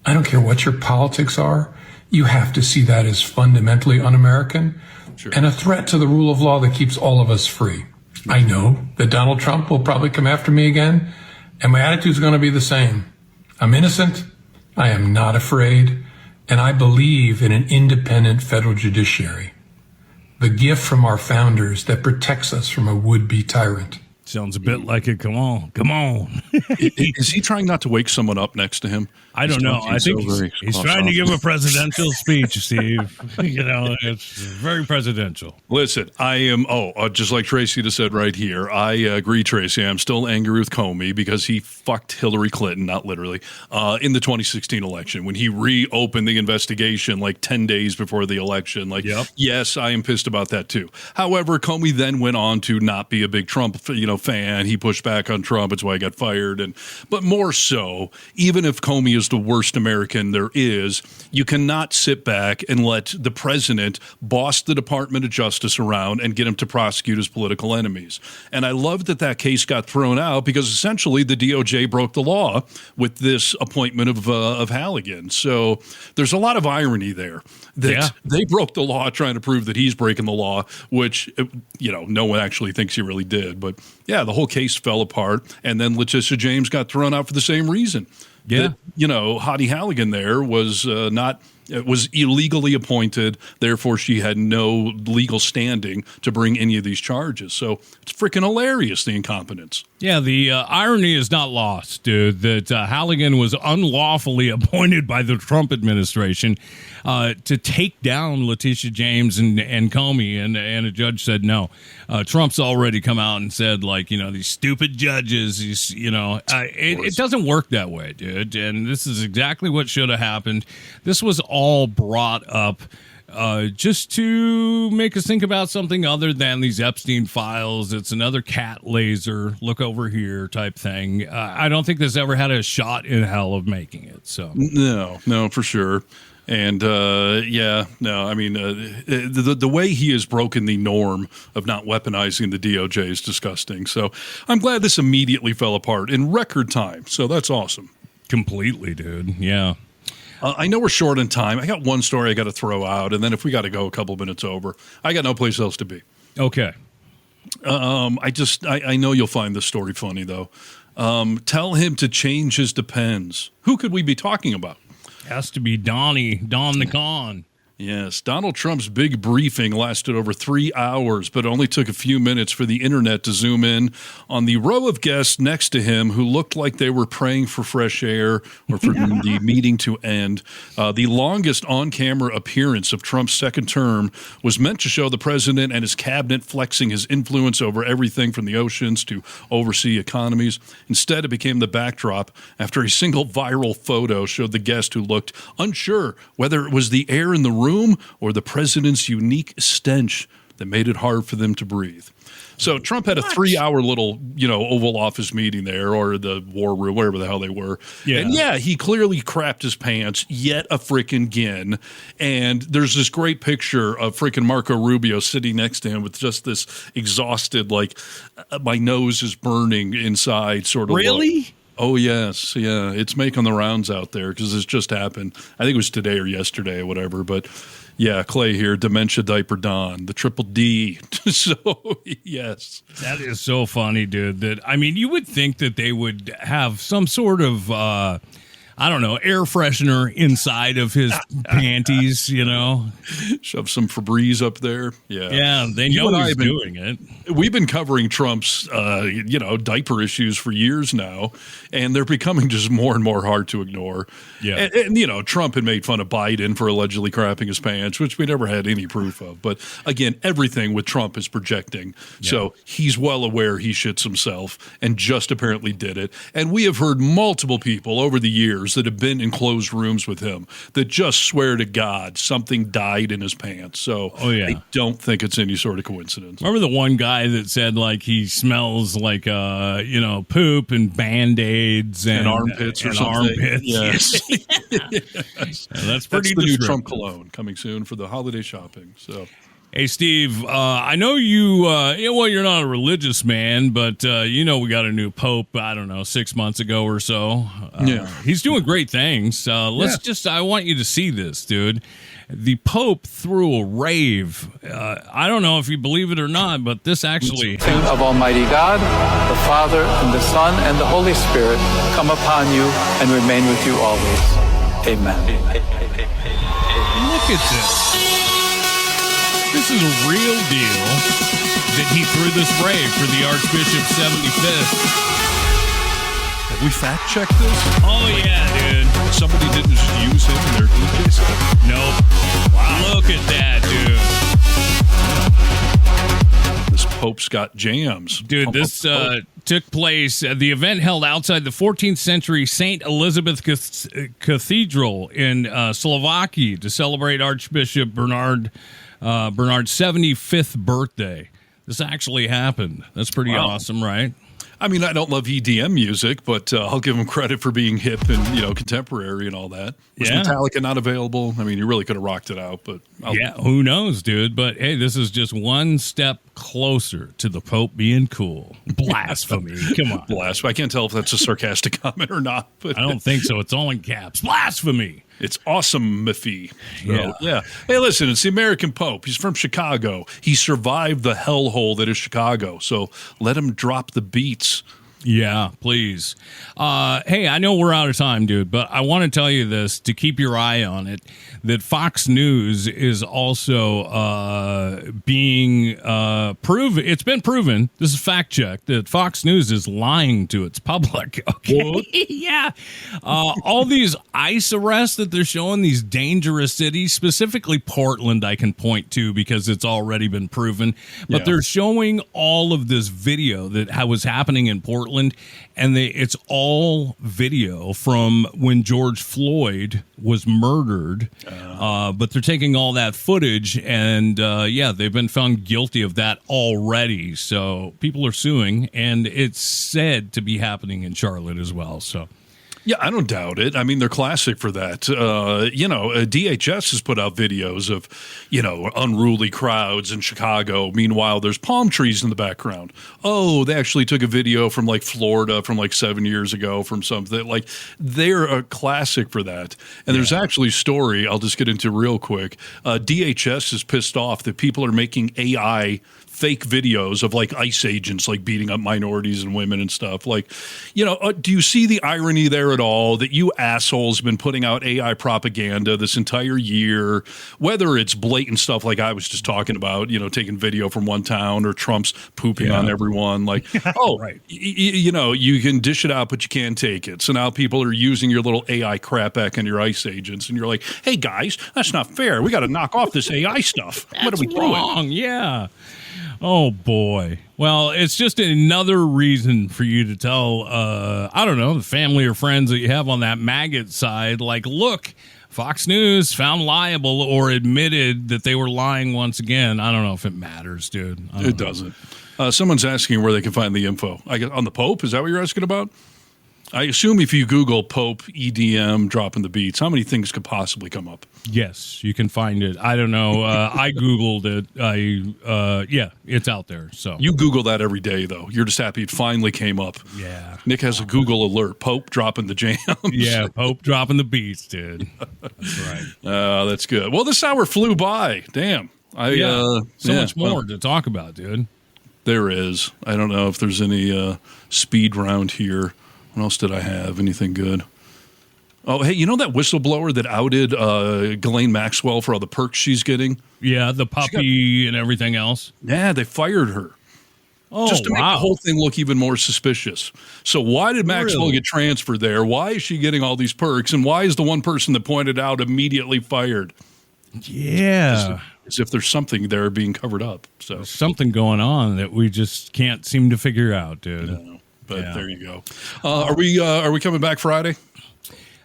I don't care what your politics are, you have to see that as fundamentally un-American and a threat to the rule of law that keeps all of us free. I know that Donald Trump will probably come after me again, and my attitude is going to be the same. I'm innocent, I am not afraid, and I believe in an independent federal judiciary, the gift from our founders that protects us from a would-be tyrant. Sounds a bit like it. Come on. Is he trying not to wake someone up next to him? I don't know. I think he's trying to give a presidential speech, Steve. It's very presidential. Listen, I am, just like Tracy just said right here, I agree, Tracy. I'm still angry with Comey because he fucked Hillary Clinton, not literally, in the 2016 election when he reopened the investigation like 10 days before the election. Yes, I am pissed about that too. However, Comey then went on to not be a big Trump, fan. He pushed back on Trump. It's why he got fired. But more so, even if Comey is the worst American there is, you cannot sit back and let the president boss the Department of Justice around and get him to prosecute his political enemies. And I love that case got thrown out because essentially the DOJ broke the law with this appointment of Halligan. So there's a lot of irony there that they broke the law trying to prove that he's breaking the law, which, no one actually thinks he really did. But yeah, the whole case fell apart, and then Letitia James got thrown out for the same reason. Yeah. Hottie Halligan there was was illegally appointed, therefore she had no legal standing to bring any of these charges. So it's freaking hilarious, the incompetence. Yeah, the irony is not lost, dude, that Halligan was unlawfully appointed by the Trump administration to take down Letitia James and Comey, and a judge said no. Trump's already come out and said, these stupid judges, it doesn't work that way, dude, and this is exactly what should have happened. This was all brought up just to make us think about something other than these Epstein files. It's another cat laser, look over here type thing. I don't think this ever had a shot in hell of making it. So no, for sure. And the way he has broken the norm of not weaponizing the DOJ is disgusting. So I'm glad this immediately fell apart in record time. So that's awesome. Completely, dude. Yeah. I know we're short on time. I got one story I got to throw out, and then if we got to go a couple minutes over, I got no place else to be. Okay. I know you'll find this story funny, though. Tell him to change his Depends. Who could we be talking about? Has to be Don the Con. Yes, Donald Trump's big briefing lasted over 3 hours, but only took a few minutes for the internet to zoom in on the row of guests next to him who looked like they were praying for fresh air or for the meeting to end. The longest on-camera appearance of Trump's second term was meant to show the president and his cabinet flexing his influence over everything from the oceans to overseas economies. Instead, it became the backdrop after a single viral photo showed the guest who looked unsure whether it was the air in the room or the president's unique stench that made it hard for them to breathe. So Trump had a 3-hour little, Oval Office meeting there, or the War Room, wherever the hell they were. Yeah. And he clearly crapped his pants yet a freaking again. And there's this great picture of freaking Marco Rubio sitting next to him with just this exhausted, like, my nose is burning inside sort of Really? Look. Oh, yes. Yeah. It's making the rounds out there because this just happened. I think it was today or yesterday or whatever. But yeah, Clay here, Dementia Diaper Don, the triple D. So, yes. That is so funny, dude. You would think that they would have some sort of, air freshener inside of his panties, Shove some Febreze up there. Yeah. Yeah, they know he's doing it. We've been covering Trump's, diaper issues for years now, and they're becoming just more and more hard to ignore. Yeah. And Trump had made fun of Biden for allegedly crapping his pants, which we never had any proof of. But again, everything with Trump is projecting. Yeah. So he's well aware he shits himself and just apparently did it. And we have heard multiple people over the years that have been in closed rooms with him that just swear to God something died in his pants. So I don't think it's any sort of coincidence. Remember the one guy that said like he smells like poop and Band-Aids and armpits or something? Armpits. Yes. Yes. That's pretty the new Trump cologne coming soon for the holiday shopping. So. Hey, Steve, I know you're not a religious man, but we got a new pope, 6 months ago or so. He's doing great things. I want you to see this, dude. The Pope threw a rave. I don't know if you believe it or not, but this actually... of Almighty God, the Father, and the Son, and the Holy Spirit come upon you and remain with you always. Amen. Look at this. This is a real deal that he threw this rave for the Archbishop's 75th. Have we fact-checked this? Oh, yeah, dude. Somebody didn't just use him in their DJ set? Nope. Wow. Look at that, dude. This Pope's got jams. Dude, this took place, the event held outside the 14th century St. Elizabeth Cathedral in Slovakia to celebrate Archbishop Bernard's 75th birthday. This actually happened. That's pretty awesome, right? I mean, I don't love EDM music, but I'll give him credit for being hip and, contemporary and all that. Was Metallica not available? I mean, you really could have rocked it out, but... who knows, dude? But, hey, this is just one step closer to the Pope being cool. Blasphemy. Come on. Blasphemy. I can't tell if that's a sarcastic comment or not. But I don't think so. It's all in caps. Blasphemy. It's awesome, Miffy. So, yeah. Hey, listen, it's the American Pope. He's from Chicago. He survived the hellhole that is Chicago. So let him drop the beats. Yeah, please. Hey, I know we're out of time, dude, but I want to tell you this to keep your eye on it, that Fox News is also being proven. It's been proven, this is fact check, that Fox News is lying to its public. Okay. Yeah. All these ICE arrests that they're showing, these dangerous cities, specifically Portland, I can point to because it's already been proven. But they're showing all of this video that was happening in Portland. And it's all video from when George Floyd was murdered. But they're taking all that footage and, they've been found guilty of that already. So people are suing, and it's said to be happening in Charlotte as well. So. Yeah, I don't doubt it. I mean, they're classic for that. DHS has put out videos of, unruly crowds in Chicago. Meanwhile, there's palm trees in the background. Oh, they actually took a video from Florida from 7 years ago from something. They're a classic for that. And there's actually a story I'll just get into real quick. DHS is pissed off that people are making AI fake videos of ICE agents beating up minorities and women and stuff. Do you see the irony there it all that you assholes have been putting out AI propaganda this entire year, whether it's blatant stuff like I was just talking about, taking video from one town, or Trump's pooping on everyone. Like, right. You can dish it out, but you can't take it. So now people are using your little AI crap back on your ICE agents, and you're like, hey, guys, that's not fair. We got to knock off this AI stuff. What are we doing? Yeah. Oh, boy. Well, it's just another reason for you to tell, I don't know, the family or friends that you have on that maggot side, like, look, Fox News found liable or admitted that they were lying once again. I don't know if it matters, dude. It doesn't. Someone's asking where they can find the info. On the Pope? Is that what you're asking about? I assume if you Google Pope EDM dropping the beats, how many things could possibly come up? Yes, you can find it. I don't know. I Googled it. Yeah, it's out there. So you Google that every day, though. You're just happy it finally came up. Yeah. Nick has a Google alert. Pope dropping the jams. Yeah, Pope dropping the beats, dude. That's right. That's good. Well, this hour flew by. Damn. So much more to talk about, dude. There is. I don't know if there's any speed round here. What else did I have? Anything good? Oh, hey, you know that whistleblower that outed Ghislaine Maxwell for all the perks she's getting? Yeah, the puppy and everything else. Yeah, they fired her. Oh, just to make the whole thing look even more suspicious. So why did Maxwell get transferred there? Why is she getting all these perks? And why is the one person that pointed out immediately fired? Yeah. As if there's something there being covered up. So there's something going on that we just can't seem to figure out, dude. No. But there you go. Are we coming back Friday?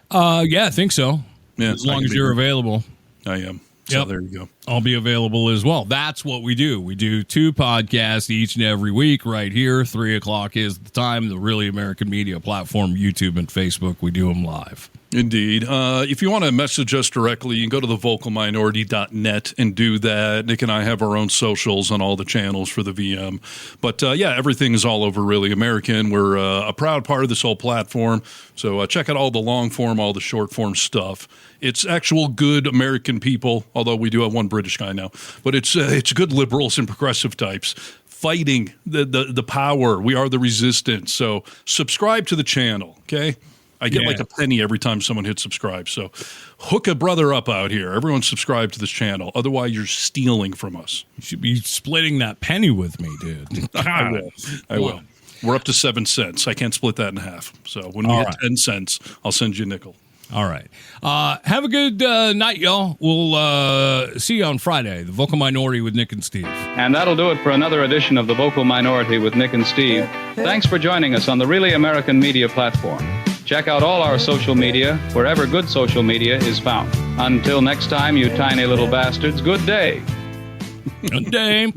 Yeah, I think so. Yeah, as long as you're available. I am. So there you go. I'll be available as well. That's what we do. We do 2 podcasts each and every week right here. 3 o'clock is the time. The Really American Media platform, YouTube and Facebook, we do them live. Indeed. If you want to message us directly, you can go to thevocalminority.net and do that. Nick and I have our own socials on all the channels for the VM. But everything is all over Really American. We're a proud part of this whole platform. So check out all the long form, all the short form stuff. It's actual good American people, although we do have one British guy now. But it's good liberals and progressive types fighting the power. We are the resistance. So subscribe to the channel, okay? I get like a penny every time someone hits subscribe. So hook a brother up out here. Everyone subscribe to this channel. Otherwise, you're stealing from us. You should be splitting that penny with me, dude. I will. We're up to 7 cents. I can't split that in half. So when we hit 10 cents, I'll send you a nickel. All right. Have a good night, y'all. We'll see you on Friday. The Vocal Minority with Nick and Steve. And that'll do it for another edition of The Vocal Minority with Nick and Steve. Thanks for joining us on the Really American Media platform. Check out all our social media, wherever good social media is found. Until next time, you tiny little bastards, good day. Good day.